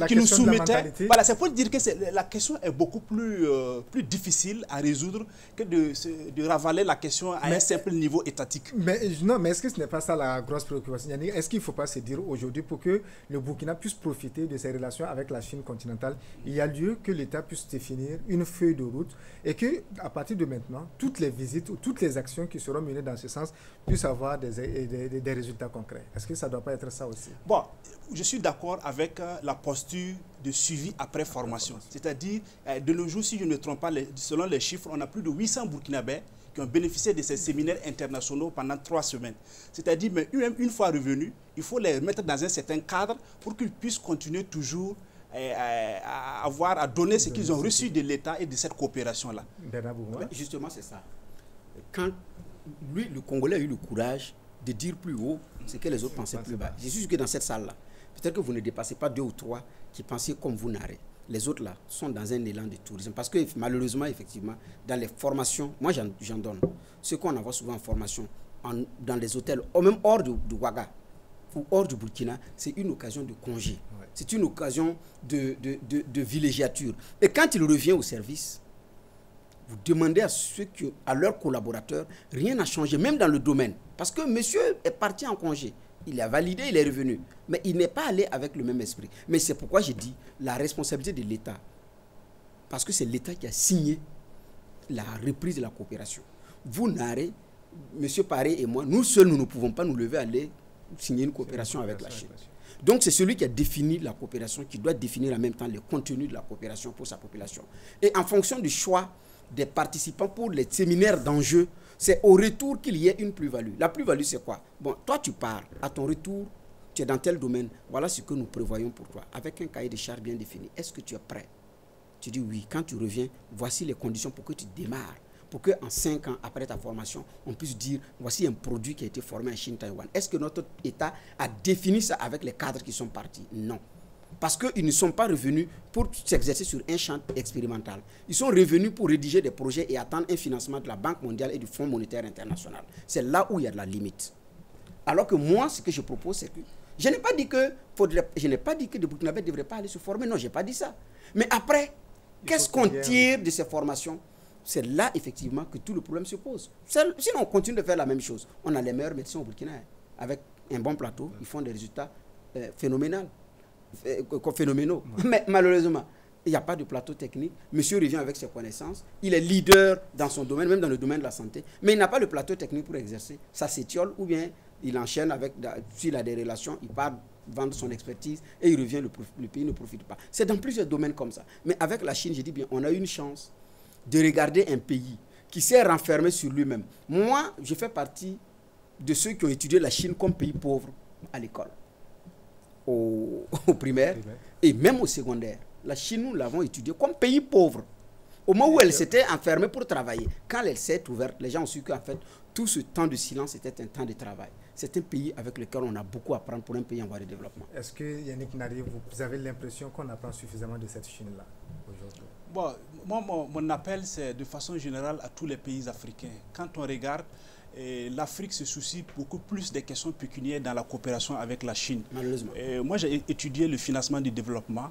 qui nous soumettaient. Voilà, c'est pour dire que la question est beaucoup plus difficile à résoudre que de ravaler la question à un simple niveau étatique. Mais est-ce que ce n'est pas ça la grosse préoccupation? Est-ce qu'il ne faut pas se dire aujourd'hui, pour que le Burkina puisse profiter de ses relations avec la Chine continentale, il y a lieu que l'État puisse définir une feuille de route et qu'à partir de maintenant, toutes les visites ou toutes les actions qui seront menées dans ce sens puissent avoir des résultats concrets? Est-ce que ça ne doit pas être ça aussi? Bon, je suis d'accord avec la posture de suivi après formation. C'est-à-dire, de nos jours, si je ne me trompe pas, selon les chiffres, on a plus de 800 Burkinabés qui ont bénéficié de ces séminaires internationaux pendant 3 semaines. C'est-à-dire, mais une fois revenus, il faut les mettre dans un certain cadre pour qu'ils puissent continuer toujours à donner ce qu'ils ont reçu de l'État et de cette coopération-là. Justement, c'est ça. Quand lui, le Congolais a eu le courage de dire plus haut ce que les autres pensaient plus bas. Je suis sûr que dans cette salle-là, peut-être que vous ne dépassez pas 2 ou 3 qui pensaient comme vous, Naré. Les autres, là, sont dans un élan de tourisme. Parce que, malheureusement, effectivement, dans les formations, moi, j'en donne. Ce qu'on envoie souvent en formation, dans les hôtels, ou même hors de Ouaga ou hors du Burkina, c'est une occasion de congé. Ouais. C'est une occasion de villégiature. Et quand il revient au service, vous demandez à leurs collaborateurs, rien n'a changé, même dans le domaine. Parce que monsieur est parti en congé. Il a validé, il est revenu. Mais il n'est pas allé avec le même esprit. Mais c'est pourquoi j'ai dit la responsabilité de l'État. Parce que c'est l'État qui a signé la reprise de la coopération. Vous, Naré, monsieur Paré et moi, nous seuls, nous ne pouvons pas nous lever à aller signer une coopération avec la Chine. Donc c'est celui qui a défini la coopération, qui doit définir en même temps le contenu de la coopération pour sa population. Et en fonction du choix des participants pour les séminaires d'enjeux, c'est au retour qu'il y ait une plus-value. La plus-value, c'est quoi? Bon, toi, tu pars. À ton retour, tu es dans tel domaine. Voilà ce que nous prévoyons pour toi. Avec un cahier de charges bien défini. Est-ce que tu es prêt? Tu dis oui. Quand tu reviens, voici les conditions pour que tu démarres. Pour qu'en 5 ans après ta formation, on puisse dire, voici un produit qui a été formé en Chine, Taïwan. Est-ce que notre État a défini ça avec les cadres qui sont partis? Non. Parce qu'ils ne sont pas revenus pour s'exercer sur un champ expérimental. Ils sont revenus pour rédiger des projets et attendre un financement de la Banque mondiale et du Fonds monétaire international. C'est là où il y a de la limite. Alors que moi, ce que je propose, c'est que je n'ai pas dit que des Burkinabés ne devraient pas aller se former. Non, je n'ai pas dit ça. Mais après, qu'est-ce qu'on tire de ces formations? C'est là, effectivement, que tout le problème se pose. Sinon, on continue de faire la même chose. On a les meilleurs médecins au Burkina. Avec un bon plateau, ils font des résultats phénoménaux. Mais malheureusement, il n'y a pas de plateau technique. Monsieur revient avec ses connaissances. Il est leader dans son domaine, même dans le domaine de la santé. Mais il n'a pas le plateau technique pour exercer. Ça s'étiole ou bien il enchaîne avec, s'il a des relations, il part vendre son expertise et il revient, le pays ne profite pas. C'est dans plusieurs domaines comme ça. Mais avec la Chine, j'ai dit bien, on a eu une chance de regarder un pays qui s'est renfermé sur lui-même. Moi, je fais partie de ceux qui ont étudié la Chine comme pays pauvre à l'école, au primaire et même au secondaire. La Chine, nous l'avons étudiée comme pays pauvre. Au moment où elle s'était enfermée pour travailler, quand elle s'est ouverte, les gens ont su qu'en fait, tout ce temps de silence était un temps de travail. C'est un pays avec lequel on a beaucoup à apprendre pour un pays en voie de développement. Est-ce que, Yannick Naré, vous avez l'impression qu'on apprend suffisamment de cette Chine-là aujourd'hui? Bon, moi, mon appel, c'est de façon générale à tous les pays africains. Quand on regarde, l'Afrique se soucie beaucoup plus des questions pécuniaires dans la coopération avec la Chine. Malheureusement. Moi, j'ai étudié le financement du développement,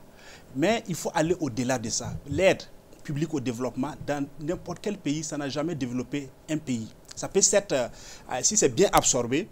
mais il faut aller au-delà de ça. L'aide publique au développement, dans n'importe quel pays, ça n'a jamais développé un pays. Ça peut être, si c'est bien absorbé,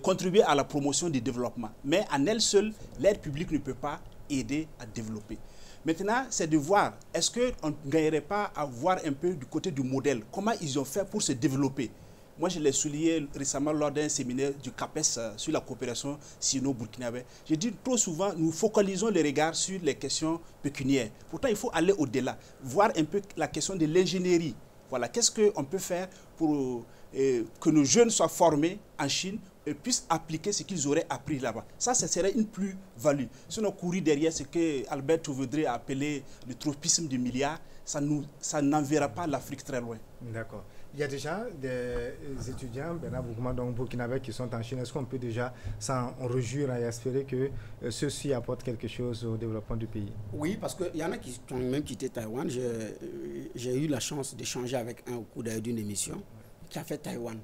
contribuer à la promotion du développement. Mais en elle seule, l'aide publique ne peut pas aider à développer. Maintenant, c'est de voir, est-ce qu'on ne gagnerait pas à voir un peu du côté du modèle, comment ils ont fait pour se développer. Moi, je l'ai souligné récemment lors d'un séminaire du CAPES sur la coopération sino-burkinabé. J'ai dit trop souvent, nous focalisons les regards sur les questions pécuniaires. Pourtant, il faut aller au-delà, voir un peu la question de l'ingénierie. Voilà, qu'est-ce qu'on peut faire pour que nos jeunes soient formés en Chine et puissent appliquer ce qu'ils auraient appris là-bas. Ça serait une plus-value. Sinon, courir derrière ce que Albert voudrait appeler le tropisme du milliard, ça n'enverra pas l'Afrique très loin. D'accord. Il y a déjà des étudiants, Bernard Bougouma, donc burkinabés, qui sont en Chine. Est-ce qu'on peut déjà s'en réjouir et espérer que ceux-ci apportent quelque chose au développement du pays? Oui, parce qu'il y en a qui ont même quitté Taïwan. J'ai eu la chance d'échanger avec un au cours d'une émission qui a fait Taïwan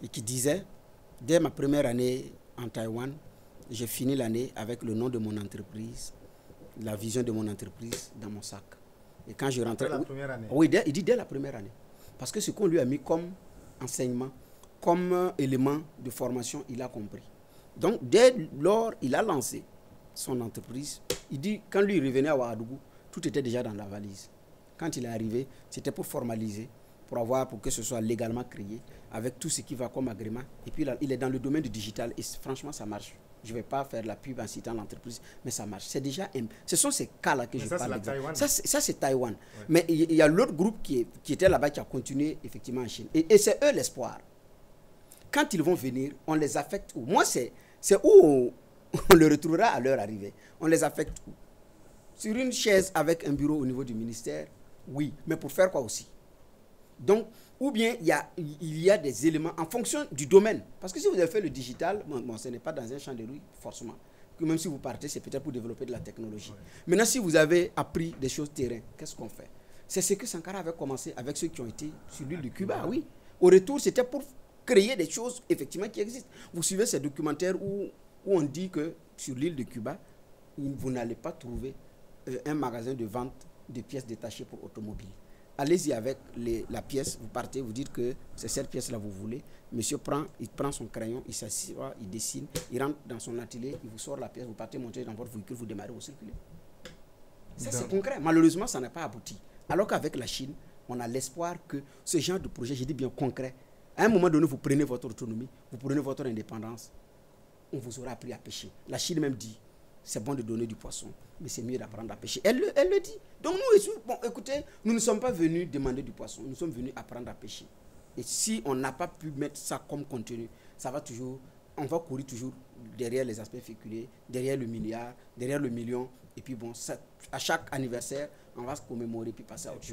et qui disait, dès ma première année en Taïwan, j'ai fini l'année avec le nom de mon entreprise, la vision de mon entreprise dans mon sac. Et quand je rentrais... Dès la première année? Oui, il dit dès la première année. Parce que ce qu'on lui a mis comme enseignement, comme élément de formation, il a compris. Donc, dès lors, il a lancé son entreprise. Il dit, quand lui revenait à Ouagadougou, tout était déjà dans la valise. Quand il est arrivé, c'était pour formaliser, pour que ce soit légalement créé, avec tout ce qui va comme agrément. Et puis, là, il est dans le domaine du digital et franchement, ça marche. Je ne vais pas faire la pub en citant l'entreprise, mais ça marche. C'est déjà ce sont ces cas-là que je parle. Ça, c'est Taïwan. Ouais. Mais il y a l'autre groupe qui était là-bas, qui a continué effectivement en Chine. Et c'est eux l'espoir. Quand ils vont venir, on les affecte où? Moi, c'est où on le retrouvera à leur arrivée. On les affecte où? Sur une chaise avec un bureau au niveau du ministère? Oui. Mais pour faire quoi aussi? Donc, ou bien il y a des éléments en fonction du domaine. Parce que si vous avez fait le digital, bon, ce n'est pas dans un champ de rouille, forcément. Que même si vous partez, c'est peut-être pour développer de la technologie. Ouais. Maintenant, si vous avez appris des choses terrain, qu'est-ce qu'on fait? C'est ce que Sankara avait commencé avec ceux qui ont été sur l'île de Cuba, oui. Au retour, c'était pour créer des choses effectivement qui existent. Vous suivez ces documentaires où on dit que sur l'île de Cuba, vous n'allez pas trouver un magasin de vente de pièces détachées pour automobiles. Allez-y avec la pièce, vous partez, vous dites que c'est cette pièce-là que vous voulez. Monsieur il prend son crayon, il s'assied, il dessine, il rentre dans son atelier, il vous sort la pièce, vous partez monter dans votre véhicule, vous démarrez, vous circulez. Ça, c'est concret. Malheureusement, ça n'a pas abouti. Alors qu'avec la Chine, on a l'espoir que ce genre de projet, je dis bien concret, à un moment donné, vous prenez votre autonomie, vous prenez votre indépendance, on vous aura appris à pêcher. La Chine même dit, c'est bon de donner du poisson, mais c'est mieux d'apprendre à pêcher. Elle le dit. Donc nous, bon, écoutez, nous ne sommes pas venus demander du poisson, nous sommes venus apprendre à pêcher. Et si on n'a pas pu mettre ça comme contenu, ça va toujours, on va courir toujours derrière les aspects féculés, derrière le milliard, derrière le million. Et puis bon, ça, à chaque anniversaire, on va se commémorer puis passer à autre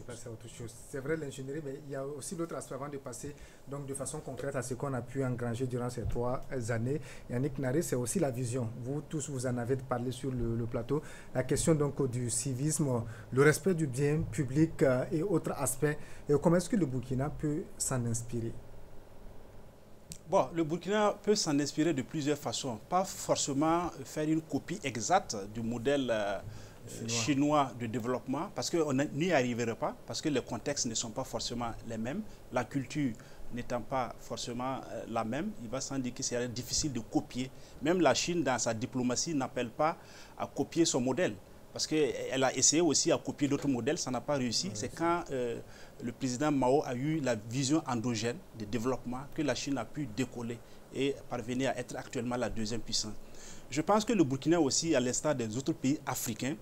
chose. C'est vrai l'ingénierie, mais il y a aussi l'autre aspect avant de passer donc, de façon concrète à ce qu'on a pu engranger durant ces 3 années. Yannick Naré, c'est aussi la vision. Vous tous, vous en avez parlé sur le plateau. La question donc du civisme, le respect du bien public et autres aspects. Et comment est-ce que le Burkina peut s'en inspirer? Bon, le Burkina peut s'en inspirer de plusieurs façons. Pas forcément faire une copie exacte du modèle chinois de développement, parce qu'on n'y arriverait pas, parce que les contextes ne sont pas forcément les mêmes. La culture n'étant pas forcément la même, il va sans dire que c'est difficile de copier. Même la Chine, dans sa diplomatie, n'appelle pas à copier son modèle. Parce qu'elle a essayé aussi à copier d'autres modèles, ça n'a pas réussi. C'est quand le président Mao a eu la vision endogène de développement que la Chine a pu décoller et parvenir à être actuellement la 2e puissance. Je pense que le Burkina aussi, à l'instar des autres pays africains,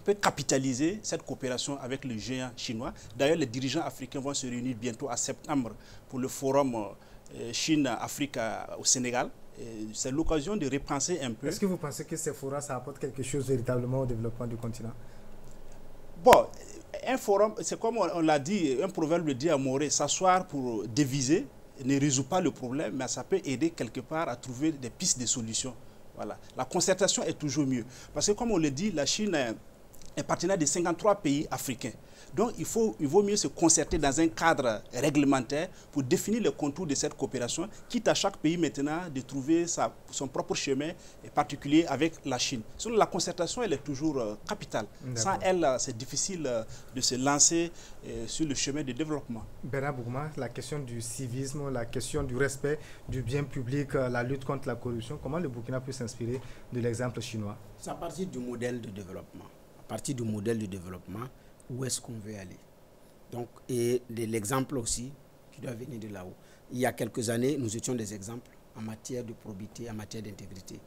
peut capitaliser cette coopération avec le géant chinois. D'ailleurs, les dirigeants africains vont se réunir bientôt en septembre pour le forum Chine-Afrique au Sénégal. C'est l'occasion de repenser un peu. Est-ce que vous pensez que ces forums, ça apporte quelque chose véritablement au développement du continent? Bon, un forum, c'est comme on l'a dit, un proverbe le dit à Morée, s'asseoir pour diviser ne résout pas le problème, mais ça peut aider quelque part à trouver des pistes de solutions. Voilà. La concertation est toujours mieux. Parce que comme on le dit, la Chine est partenaire de 53 pays africains. Donc il vaut mieux se concerter dans un cadre réglementaire pour définir les contours de cette coopération, quitte à chaque pays maintenant de trouver son propre chemin particulier avec la Chine. Sinon, la concertation, elle est toujours capitale. Sans elle, c'est difficile de se lancer sur le chemin de développement. Bernard Bougouma, la question du civisme, la question du respect du bien public, la lutte contre la corruption, comment le Burkina peut s'inspirer de l'exemple chinois? C'est à partir du modèle de développement. À partir du modèle de développement, où est-ce qu'on veut aller? Donc, et de l'exemple aussi qui doit venir de là-haut. Il y a quelques années, nous étions des exemples en matière de probité, en matière d'intégrité.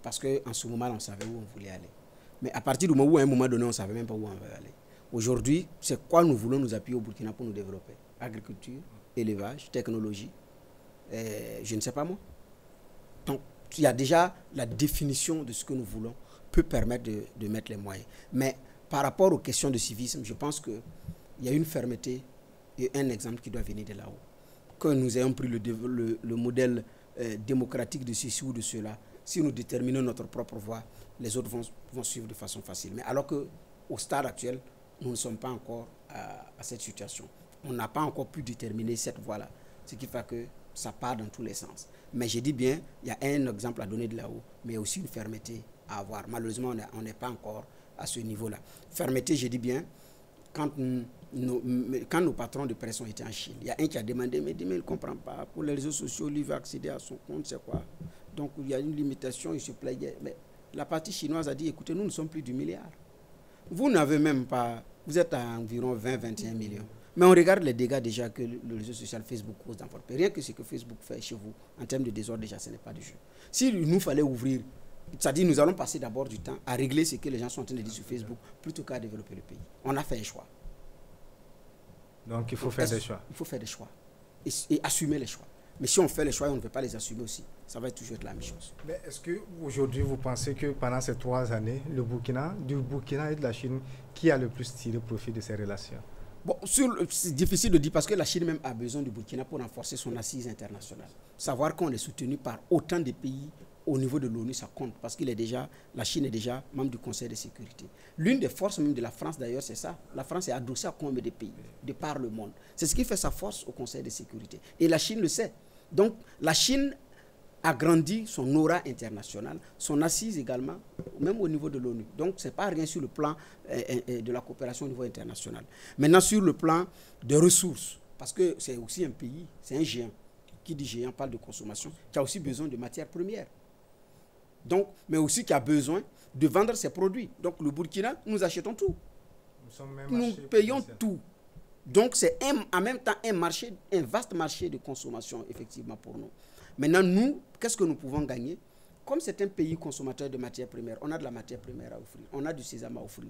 Parce qu'en ce moment, on savait où on voulait aller. Mais à partir du moment où, à un moment donné, on ne savait même pas où on veut aller. Aujourd'hui, c'est quoi nous voulons nous appuyer au Burkina pour nous développer? Agriculture, élevage, technologie, je ne sais pas moi. Donc, il y a déjà la définition de ce que nous voulons peut permettre de mettre les moyens. Mais par rapport aux questions de civisme, je pense qu'il y a une fermeté et un exemple qui doit venir de là-haut. Que nous ayons pris le modèle démocratique de ceci ou de cela, si nous déterminons notre propre voie, les autres vont suivre de façon facile. Mais alors qu'au stade actuel, nous ne sommes pas encore à cette situation. On n'a pas encore pu déterminer cette voie-là, ce qui fait que ça part dans tous les sens. Mais je dis bien, il y a un exemple à donner de là-haut, mais il y a aussi une fermeté à avoir. Malheureusement, on n'est pas encore à ce niveau-là. Fermeté, je dis bien, quand nos patrons de presse ont été en Chine, il y a un qui a demandé, mais il ne comprend pas, pour les réseaux sociaux, lui veut accéder à son compte, c'est quoi? Donc il y a une limitation, il se plaignait. Mais la partie chinoise a dit, écoutez, nous ne sommes plus du milliard. Vous n'avez même pas, vous êtes à environ 20-21 millions. Mais on regarde les dégâts déjà que le réseau social Facebook cause dans votre pays. Rien que ce que Facebook fait chez vous, en termes de désordre, déjà, ce n'est pas du jeu. S'il nous fallait ouvrir, c'est-à-dire nous allons passer d'abord du temps à régler ce que les gens sont en train de dire sur Facebook, plutôt qu'à développer le pays. On a fait un choix. Donc il faut faire des choix. Il faut faire des choix et assumer les choix. Mais si on fait les choix et on ne veut pas les assumer aussi, ça va toujours être la même chose. Mais est-ce qu'aujourd'hui, vous pensez que pendant ces 3 années, du Burkina et de la Chine, qui a le plus tiré profit de ces relations? Bon, c'est difficile de dire parce que la Chine même a besoin du Burkina pour renforcer son assise internationale. Savoir qu'on est soutenu par autant de pays au niveau de l'ONU, ça compte parce que la Chine est déjà membre du Conseil de sécurité. L'une des forces même de la France d'ailleurs, c'est ça. La France est adossée à combien de pays de par le monde. C'est ce qui fait sa force au Conseil de sécurité. Et la Chine le sait. Donc, la Chine a grandi son aura internationale, son assise également, même au niveau de l'ONU. Donc, ce n'est pas rien sur le plan de la coopération au niveau international. Maintenant, sur le plan de ressources, parce que c'est aussi un pays, c'est un géant. Qui dit géant parle de consommation, qui a aussi besoin de matières premières. Donc, mais aussi qui a besoin de vendre ses produits. Donc, le Burkina, nous achetons tout. Nous payons tout. Donc, c'est en même temps un vaste marché de consommation, effectivement, pour nous. Maintenant, nous, qu'est-ce que nous pouvons gagner? Comme c'est un pays consommateur de matières premières, on a de la matière première à offrir, on a du sésame à offrir.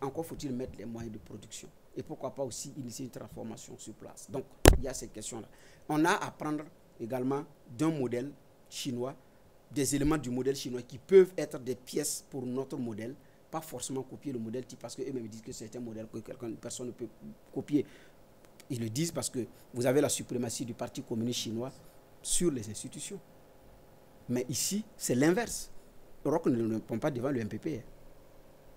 Encore faut-il mettre les moyens de production. Et pourquoi pas aussi initier une transformation sur place. Donc, il y a ces questions-là. On a à prendre également d'un modèle chinois, des éléments du modèle chinois qui peuvent être des pièces pour notre modèle, pas forcément copier le modèle type, parce qu'eux-mêmes disent que c'est un modèle que personne ne peut copier. Ils le disent parce que vous avez la suprématie du Parti communiste chinois sur les institutions. Mais ici, c'est l'inverse. Roch ne répond pas devant le MPP.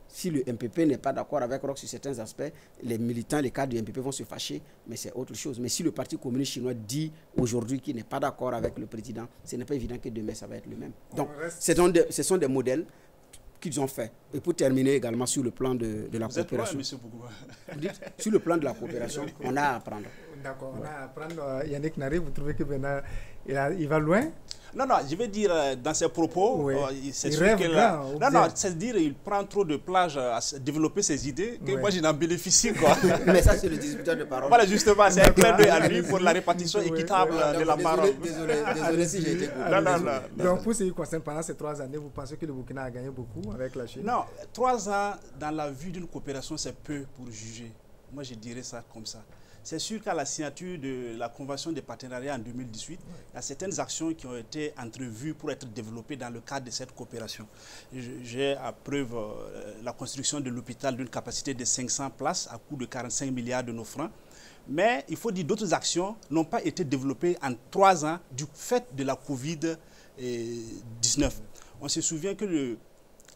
Si le MPP n'est pas d'accord avec Roch sur certains aspects, les militants, les cadres du MPP vont se fâcher, mais c'est autre chose. Mais si le Parti communiste chinois dit aujourd'hui qu'il n'est pas d'accord avec le président, ce n'est pas évident que demain, ça va être le même. Donc, ce sont des modèles qu'ils ont faits. Et pour terminer également sur le plan de la coopération. Sur le plan de la coopération, on a à apprendre. D'accord, on a à apprendre. Yannick Nari, vous trouvez que Bernard, il va loin? Non, je veux dire, dans ses propos, oui. c'est sûr que là... Non, c'est dire qu'il prend trop de plage à développer ses idées, que moi, je n'en bénéficie, quoi. Mais ça, c'est le disputeur de parole. Voilà, justement, c'est un clin d'œil à lui pour la répartition équitable de la parole. Désolé si j'ai été coupé. Non. Donc, pour ce qui concerne, pendant ces 3 années, vous pensez que le Burkina a gagné beaucoup avec la Chine? Non, 3 ans dans la vue d'une coopération, c'est peu pour juger. Moi, je dirais ça comme ça. C'est sûr qu'à la signature de la Convention des partenariats en 2018, il y a certaines actions qui ont été entrevues pour être développées dans le cadre de cette coopération. J'ai à preuve la construction de l'hôpital d'une capacité de 500 places à coût de 45 milliards de nos francs. Mais il faut dire d'autres actions n'ont pas été développées en 3 ans du fait de la Covid-19. On se souvient que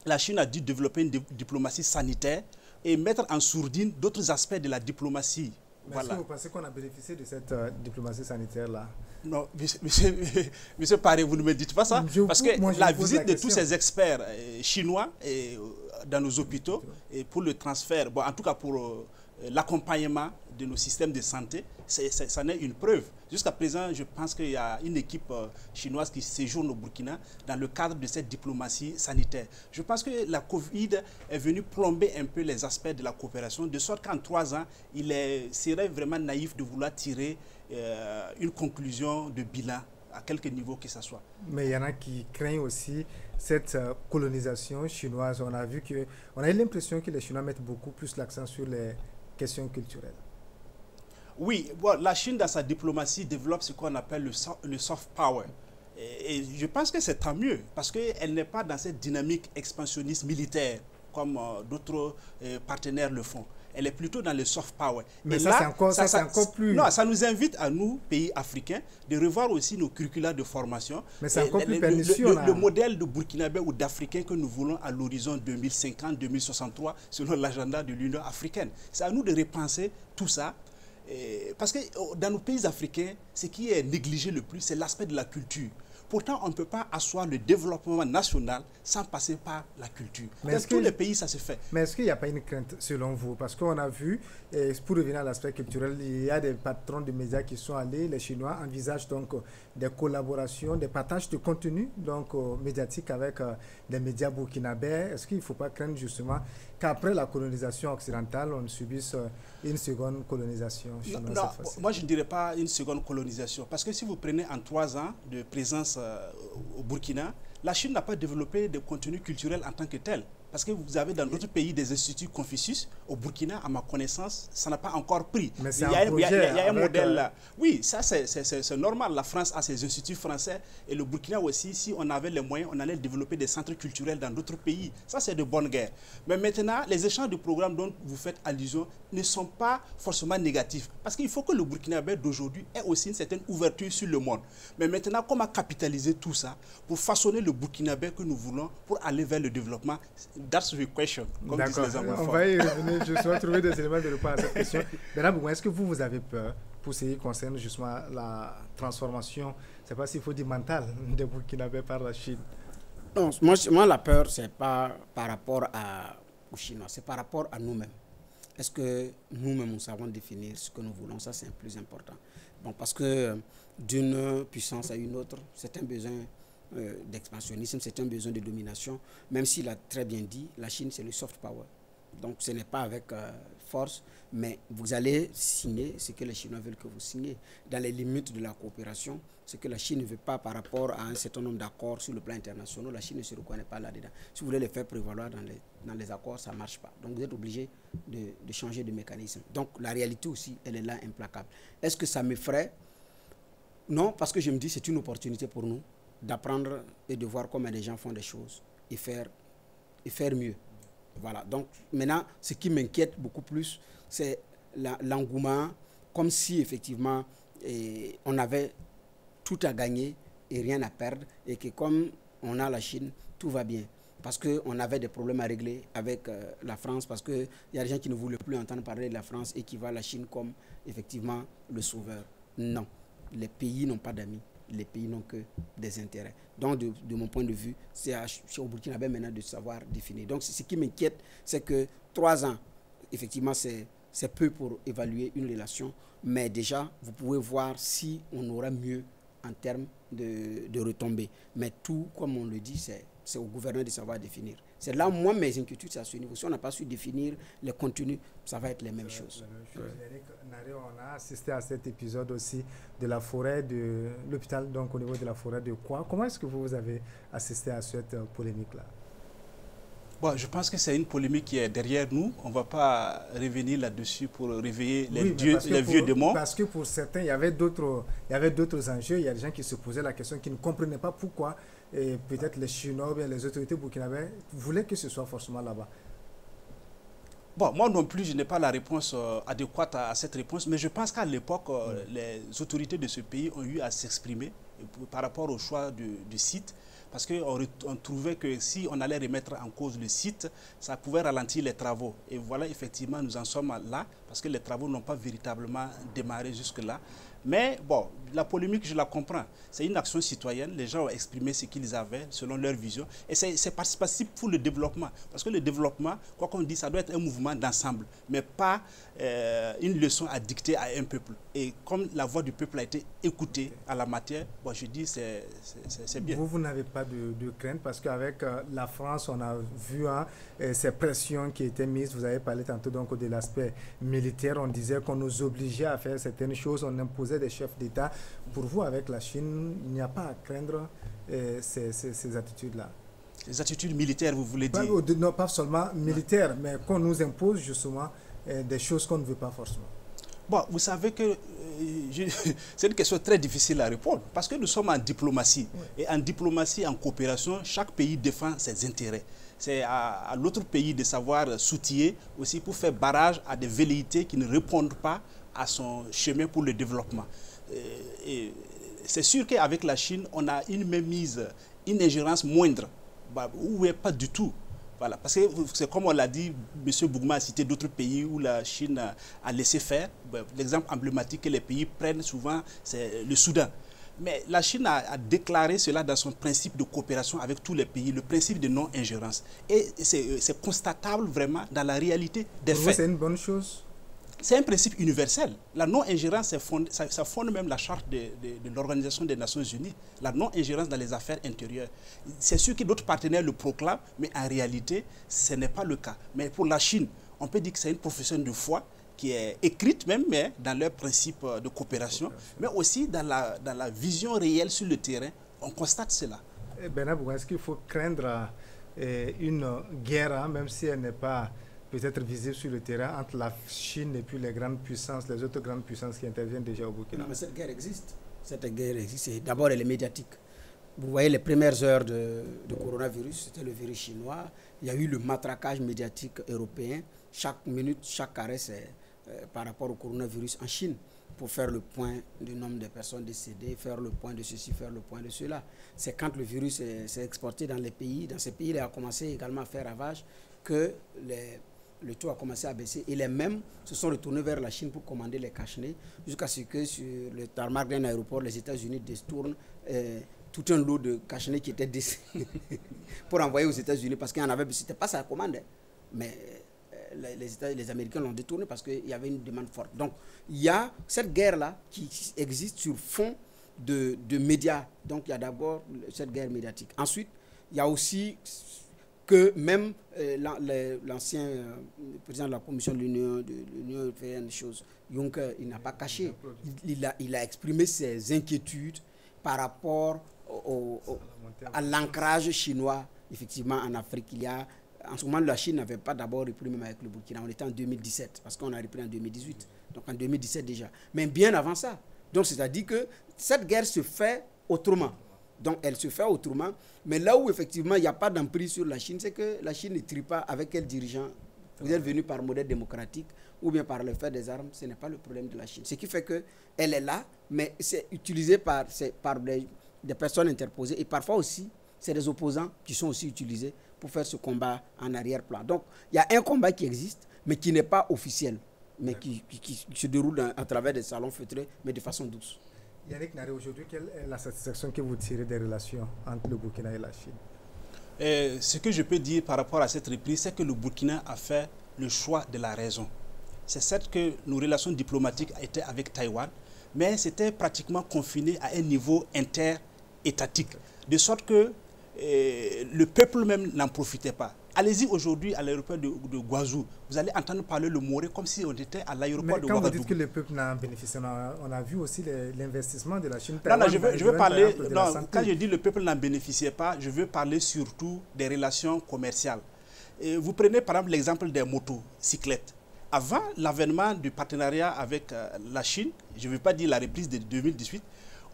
la Chine a dû développer une diplomatie sanitaire et mettre en sourdine d'autres aspects de la diplomatie. Mais est-ce que vous pensez qu'on a bénéficié de cette diplomatie sanitaire-là? Non, monsieur Paré, vous ne me dites pas ça. Parce que la visite de tous ces experts chinois dans nos hôpitaux et pour le transfert, bon, en tout cas pour l'accompagnement de nos systèmes de santé, ça n'est une preuve. Jusqu'à présent, je pense qu'il y a une équipe chinoise qui séjourne au Burkina dans le cadre de cette diplomatie sanitaire. Je pense que la Covid est venue plomber un peu les aspects de la coopération, de sorte qu'en 3 ans, il serait vraiment naïf de vouloir tirer une conclusion de bilan à quelque niveau que ce soit. Mais il y en a qui craignent aussi cette colonisation chinoise. On a vu que, on a eu l'impression que les Chinois mettent beaucoup plus l'accent sur les questions culturelles. Oui, bon, la Chine, dans sa diplomatie, développe ce qu'on appelle le soft power. Et je pense que c'est tant mieux, parce qu'elle n'est pas dans cette dynamique expansionniste militaire, comme d'autres partenaires le font. Elle est plutôt dans le soft power. Mais ça, c'est encore plus... Non, ça nous invite à nous, pays africains, de revoir aussi nos curricula de formation. Mais c'est encore plus pernicieux. Le modèle de Burkinabé ou d'Africain que nous voulons à l'horizon 2050-2063, selon l'agenda de l'Union africaine. C'est à nous de repenser tout ça. Parce que dans nos pays africains, ce qui est négligé le plus, c'est l'aspect de la culture. Pourtant, on ne peut pas asseoir le développement national sans passer par la culture. Dans tous les pays, ça se fait. Mais est-ce qu'il n'y a pas une crainte, selon vous? Parce qu'on a vu, pour revenir à l'aspect culturel, il y a des patrons de médias qui sont allés, les Chinois envisagent donc des collaborations, des partages de contenu donc, médiatique avec des médias burkinabés. Est-ce qu'il ne faut pas craindre justement qu'après la colonisation occidentale, on subisse une seconde colonisation chinoise? Non, moi je ne dirais pas une seconde colonisation. Parce que si vous prenez en 3 ans de présence au Burkina, la Chine n'a pas développé de contenu culturel en tant que tel. Parce que vous avez dans d'autres pays des instituts Confucius. Au Burkina, à ma connaissance, ça n'a pas encore pris. Mais il y a un modèle là. Oui, ça c'est normal. La France a ses instituts français et le Burkina aussi. Si on avait les moyens, on allait développer des centres culturels dans d'autres pays. Ça, c'est de bonne guerre. Mais maintenant, les échanges de programmes dont vous faites allusion ne sont pas forcément négatifs. Parce qu'il faut que le Burkinabé d'aujourd'hui ait aussi une certaine ouverture sur le monde. Mais maintenant, comment capitaliser tout ça pour façonner le Burkinabé que nous voulons pour aller vers le développement? That's the question, comme disent les anglophones. On va y revenir. Je souhaite trouver des éléments de réponse à cette question. Bernard Bougon, est-ce que vous avez peur pour ce qui concerne justement la transformation, je ne sais pas s'il faut dire mentale, des Burkinabés par la Chine. Non, moi la peur, ce n'est pas par rapport aux Chinois, c'est par rapport à nous-mêmes. Est-ce que nous-mêmes, nous savons définir ce que nous voulons? Ça, c'est le plus important. Bon, parce que d'une puissance à une autre, c'est un besoin d'expansionnisme, c'est un besoin de domination. Même s'il a très bien dit, la Chine, c'est le soft power. Donc, ce n'est pas avec force, mais vous allez signer ce que les Chinois veulent que vous signiez. Dans les limites de la coopération, ce que la Chine ne veut pas par rapport à un certain nombre d'accords sur le plan international, la Chine ne se reconnaît pas là-dedans. Si vous voulez les faire prévaloir dans les accords, ça ne marche pas. Donc, vous êtes obligé de changer de mécanisme. Donc, la réalité aussi, elle est là, implacable. Est-ce que ça m'effraie? Non, parce que je me dis c'est une opportunité pour nous d'apprendre et de voir comment les gens font des choses et faire mieux. Voilà. Donc, maintenant, ce qui m'inquiète beaucoup plus, c'est l'engouement, comme si effectivement on avait tout à gagner et rien à perdre, et que comme on a la Chine, tout va bien. Parce qu'on avait des problèmes à régler avec la France, parce qu'il y a des gens qui ne voulaient plus entendre parler de la France et qui voient la Chine comme effectivement le sauveur. Non, les pays n'ont pas d'amis, les pays n'ont que des intérêts. Donc de mon point de vue, c'est au Burkinabé maintenant de savoir définir. Donc ce qui m'inquiète, c'est que 3 ans, effectivement, c'est peu pour évaluer une relation, mais déjà, vous pouvez voir si on aura mieux en termes de retombées. Mais tout, comme on le dit, c'est au gouverneur de savoir définir. C'est là, moi, mes inquiétudes, c'est à ce niveau. Si on n'a pas su définir les contenus, ça va être les mêmes choses. On a assisté à cet épisode aussi de la forêt de l'hôpital, donc au niveau de la forêt de Kwa. Comment est-ce que vous avez assisté à cette polémique-là? Bon, je pense que c'est une polémique qui est derrière nous. On ne va pas revenir là-dessus pour réveiller les vieux démons. Parce que pour certains, il y avait d'autres enjeux. Il y a des gens qui se posaient la question, qui ne comprenaient pas pourquoi peut-être les Chinois ou bien les autorités burkinabées voulaient que ce soit forcément là-bas. Bon, moi non plus, je n'ai pas la réponse adéquate à cette réponse, mais je pense qu'à l'époque, les autorités de ce pays ont eu à s'exprimer par rapport au choix du site. Parce qu'on trouvait que si on allait remettre en cause le site, ça pouvait ralentir les travaux. Et voilà, effectivement, nous en sommes là, parce que les travaux n'ont pas véritablement démarré jusque-là. Mais bon, la polémique, je la comprends. C'est une action citoyenne. Les gens ont exprimé ce qu'ils avaient selon leur vision. Et c'est participatif pour le développement. Parce que le développement, quoi qu'on dise, ça doit être un mouvement d'ensemble, mais pas une leçon à dicter à un peuple. Et comme la voix du peuple a été écoutée à la matière, bon, je dis c'est bien. Vous n'avez pas de crainte parce qu'avec la France, on a vu ces pressions qui étaient mises. Vous avez parlé tantôt donc de l'aspect militaire. On disait qu'on nous obligeait à faire certaines choses. On imposait des chefs d'État. Pour vous, avec la Chine, il n'y a pas à craindre ces attitudes-là. Les attitudes militaires, vous voulez dire? Non, pas seulement militaires, mais qu'on nous impose justement des choses qu'on ne veut pas forcément. Bon, vous savez que c'est une question très difficile à répondre parce que nous sommes en diplomatie. Oui. Et en diplomatie, en coopération, chaque pays défend ses intérêts. C'est à l'autre pays de savoir s'outiller aussi pour faire barrage à des velléités qui ne répondent pas à son chemin pour le développement. Et c'est sûr qu'avec la Chine, on a une mainmise, une ingérence moindre, ou pas du tout. Voilà, parce que c'est comme on l'a dit, M. Bougma a cité d'autres pays où la Chine a laissé faire. L'exemple emblématique que les pays prennent souvent, c'est le Soudan. Mais la Chine a déclaré cela dans son principe de coopération avec tous les pays, le principe de non-ingérence. Et c'est constatable vraiment dans la réalité des faits. Pour vous, c'est une bonne chose? C'est un principe universel. La non-ingérence, ça fonde même la charte de l'Organisation des Nations Unies. La non-ingérence dans les affaires intérieures. C'est sûr que d'autres partenaires le proclament, mais en réalité, ce n'est pas le cas. Mais pour la Chine, on peut dire que c'est une profession de foi qui est écrite même mais dans leurs principes de coopération, mais aussi dans la vision réelle sur le terrain. On constate cela. Bernard, est-ce qu'il faut craindre une guerre, même si elle n'est pas peut-être visible sur le terrain, entre la Chine et puis les grandes puissances, les autres grandes puissances qui interviennent déjà au Burkina? Non, mais cette guerre existe. Cette guerre existe. D'abord, elle est médiatique. Vous voyez, les premières heures de coronavirus, c'était le virus chinois. Il y a eu le matraquage médiatique européen. Chaque minute, chaque arrêt, c'est par rapport au coronavirus en Chine, pour faire le point du nombre de personnes décédées, faire le point de ceci, faire le point de cela. C'est quand le virus s'est exporté dans les pays, dans ces pays, il a commencé également à faire ravage que le taux a commencé à baisser et les mêmes se sont retournés vers la Chine pour commander les cache-nez jusqu'à ce que sur le tarmac d'un aéroport, les États-Unis détournent tout un lot de cache-nez qui étaient destinés pour envoyer aux États-Unis parce qu'il y en avait, c'était pas sa commande, mais les Américains l'ont détourné parce qu'il y avait une demande forte. Donc il y a cette guerre-là qui existe sur fond de médias. Donc il y a d'abord cette guerre médiatique. Ensuite, il y a aussi que même l'ancien président de la Commission de l'Union européenne, Juncker, il n'a pas caché. Il a exprimé ses inquiétudes par rapport à l'ancrage chinois, effectivement, en Afrique. En ce moment, la Chine n'avait pas d'abord repris même avec le Burkina. On était en 2017, parce qu'on a repris en 2018. Donc en 2017 déjà. Mais bien avant ça. Donc c'est-à-dire que cette guerre se fait autrement. Donc elle se fait autrement. Mais là où effectivement il n'y a pas d'emprise sur la Chine, c'est que la Chine ne trie pas avec quel dirigeant. Vous êtes venu par modèle démocratique ou bien par le fait des armes, ce n'est pas le problème de la Chine. Ce qui fait qu'elle est là, mais c'est utilisé par des personnes interposées. Et parfois aussi, c'est des opposants qui sont aussi utilisés pour faire ce combat en arrière-plan. Donc il y a un combat qui existe, mais qui n'est pas officiel, mais qui se déroule à travers des salons feutrés, mais de façon douce. Yannick Naré, aujourd'hui, quelle est la satisfaction que vous tirez des relations entre le Burkina et la Chine? Ce que je peux dire par rapport à cette reprise, c'est que le Burkina a fait le choix de la raison. C'est certes que nos relations diplomatiques étaient avec Taïwan, mais c'était pratiquement confiné à un niveau interétatique, de sorte que le peuple même n'en profitait pas. Allez-y aujourd'hui à l'aéroport de Guazhou, vous allez entendre parler le Moré comme si on était à l'aéroport de Ouagadougou. Quand vous dites que le peuple n'en bénéficie, on a vu aussi l'investissement de la Chine. Non, je veux parler, quand je dis le peuple n'en bénéficiait pas, je veux parler surtout des relations commerciales. Et vous prenez par exemple l'exemple des motocyclettes. Avant l'avènement du partenariat avec la Chine, je ne veux pas dire la reprise de 2018,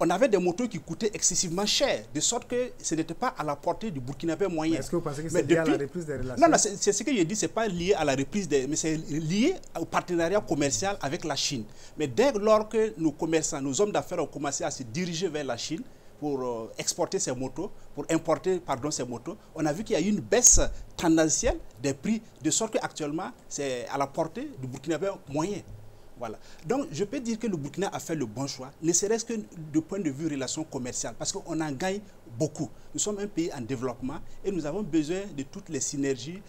on avait des motos qui coûtaient excessivement cher, de sorte que ce n'était pas à la portée du Burkinabé moyen. Est-ce que vous pensez que c'est lié à la reprise des relations? Non, c'est ce que je dis, ce n'est pas lié à la reprise, mais c'est lié au partenariat commercial avec la Chine. Mais dès lors que nos commerçants, nos hommes d'affaires ont commencé à se diriger vers la Chine pour exporter ces motos, pour importer ces motos, on a vu qu'il y a eu une baisse tendancielle des prix, de sorte qu'actuellement, c'est à la portée du Burkinabé moyen. Voilà. Donc, je peux dire que le Burkina a fait le bon choix, ne serait-ce que du point de vue relations commerciales, parce qu'on en gagne beaucoup. Nous sommes un pays en développement et nous avons besoin de toutes les synergies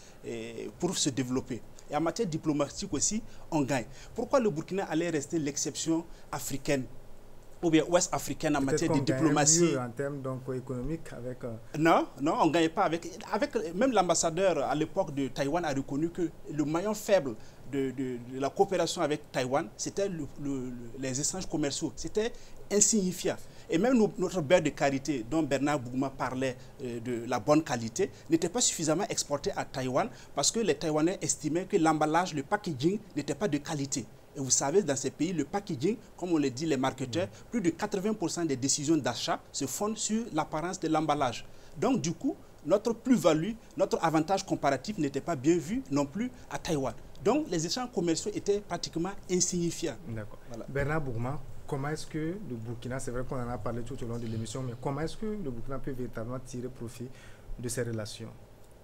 pour se développer. Et en matière diplomatique aussi, on gagne. Pourquoi le Burkina allait rester l'exception africaine ou bien ouest-africaine en matière de diplomatie? Mieux en termes économiques avec... Non, on ne gagne pas avec... Même l'ambassadeur à l'époque de Taïwan a reconnu que le maillon faible de la coopération avec Taïwan, c'était les échanges commerciaux. C'était insignifiant. Et même notre beurre de karité, dont Bernard Bougma parlait de la bonne qualité, n'était pas suffisamment exporté à Taïwan parce que les Taïwanais estimaient que l'emballage, le packaging n'était pas de qualité. Et vous savez, dans ces pays, le packaging, comme on le dit les marketeurs, plus de 80% des décisions d'achat se fondent sur l'apparence de l'emballage. Donc du coup, notre plus-value, notre avantage comparatif n'était pas bien vu non plus à Taïwan. Donc les échanges commerciaux étaient pratiquement insignifiants. D'accord. Voilà. Bernard Bougma, comment est-ce que le Burkina, c'est vrai qu'on en a parlé tout au long de l'émission, mais comment est-ce que le Burkina peut véritablement tirer profit de ces relations?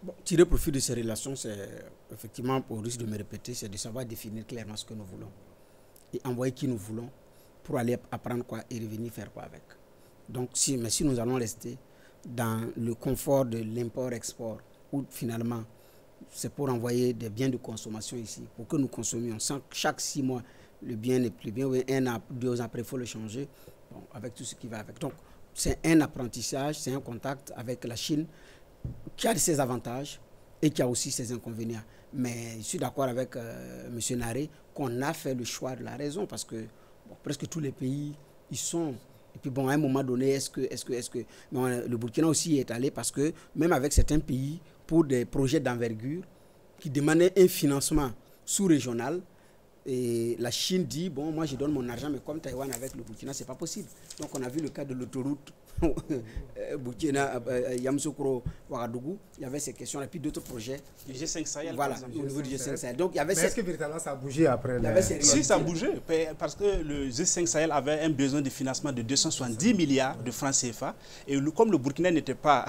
Bon, tirer profit de ces relations, c'est effectivement, au risque de me répéter, c'est de savoir définir clairement ce que nous voulons et envoyer qui nous voulons pour aller apprendre quoi et revenir faire quoi avec. Donc, si nous allons rester dans le confort de l'import-export, où finalement, c'est pour envoyer des biens de consommation ici, pour que nous consommions, sans que chaque 6 mois, le bien n'est plus bien, ou 1 an, 2 ans après, il faut le changer, bon, avec tout ce qui va avec. Donc, c'est un apprentissage, c'est un contact avec la Chine qui a ses avantages et qui a aussi ses inconvénients. Mais je suis d'accord avec M. Naré qu'on a fait le choix de la raison parce que presque tous les pays y sont. Et puis bon, à un moment donné, est-ce que le Burkina aussi est allé parce que même avec certains pays, pour des projets d'envergure qui demandaient un financement sous-régional, et la Chine dit, bon, moi je donne mon argent, mais comme Taïwan avec le Burkina, c'est pas possible. Donc on a vu le cas de l'autoroute Burkina, Yamoussoukro, Ouagadougou, il y avait ces questions, et puis d'autres projets. Le G5 Sahel. Voilà, au niveau du G5 Sahel. Donc, il y avait est-ce que véritablement ça a bougé après Si, ça a bougé, parce que le G5 Sahel avait un besoin de financement de 270 milliards de francs CFA. Et comme le Burkina n'était pas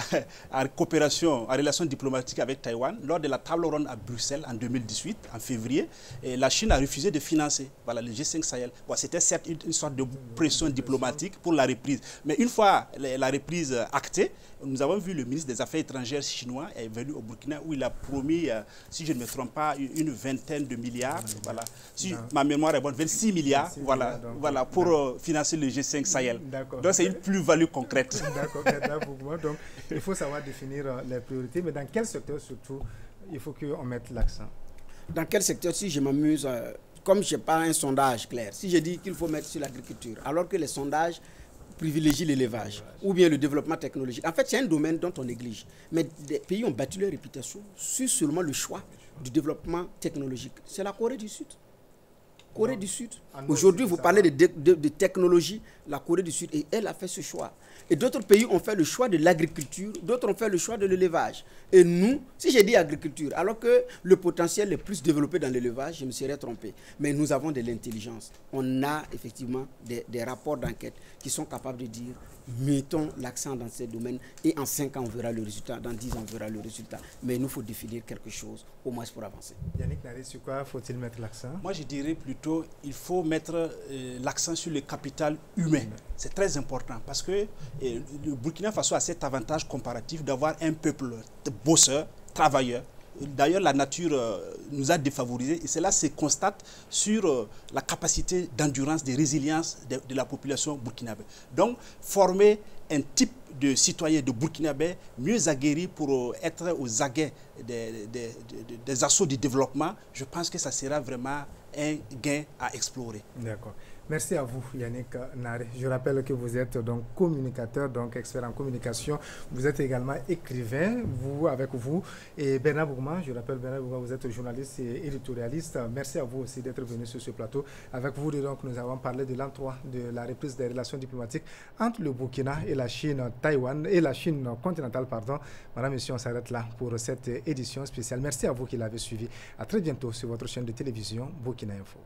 en coopération, en relation diplomatique avec Taïwan, lors de la table ronde à Bruxelles en 2018, en février, la Chine a refusé de financer le G5 Sahel. Bon, c'était certes une sorte de pression diplomatique pour la reprise. Mais une fois la reprise actée, nous avons vu le ministre des Affaires étrangères chinois est venu au Burkina où il a promis, si je ne me trompe pas, une vingtaine de milliards. Voilà. Si ma mémoire est bonne, 26 milliards, voilà, pour financer le G5 Sahel. Donc c'est une plus-value concrète. D'accord, donc il faut savoir définir les priorités, mais dans quel secteur surtout il faut qu'on mette l'accent? Dans quel secteur? Si je m'amuse, comme je n'ai pas un sondage clair, si je dis qu'il faut mettre sur l'agriculture, alors que les sondages privilégient l'élevage ou bien le développement technologique. En fait, c'est un domaine dont on néglige. Mais des pays ont battu leur réputation sur seulement le choix du développement technologique. C'est la Corée du Sud. Corée du Sud. Aujourd'hui, vous parlez de technologie, la Corée du Sud, et elle a fait ce choix. Et d'autres pays ont fait le choix de l'agriculture, d'autres ont fait le choix de l'élevage. Et nous, si j'ai dit agriculture, alors que le potentiel est plus développé dans l'élevage, je me serais trompé. Mais nous avons de l'intelligence. On a effectivement des rapports d'enquête qui sont capables de dire, mettons l'accent dans ces domaines et en 5 ans on verra le résultat, dans 10 ans on verra le résultat. Mais il nous faut définir quelque chose, au moins pour avancer. Yannick Naré, sur quoi faut-il mettre l'accent? Moi je dirais plutôt, il faut mettre l'accent sur le capital humain. C'est très important parce que le Burkina Faso a cet avantage comparatif d'avoir un peuple bosseur, travailleur. D'ailleurs, la nature nous a défavorisés et cela se constate sur la capacité d'endurance, de résilience de la population burkinabé. Donc, former un type de citoyen de burkinabé mieux aguerri pour être aux aguets des assauts du développement, je pense que ça sera vraiment un gain à explorer. D'accord. Merci à vous, Yannick Naré. Je rappelle que vous êtes donc communicateur, donc expert en communication. Vous êtes également écrivain, avec vous. Et Bernard Bourma, je rappelle Bernard Bourma, vous êtes journaliste et éditorialiste. Merci à vous aussi d'être venu sur ce plateau. Avec vous, donc, nous avons parlé de l'entroi de la reprise des relations diplomatiques entre le Burkina et la Chine, Taïwan, et la Chine continentale, pardon. Madame, monsieur, on s'arrête là pour cette édition spéciale. Merci à vous qui l'avez suivi. À très bientôt sur votre chaîne de télévision Burkina Info.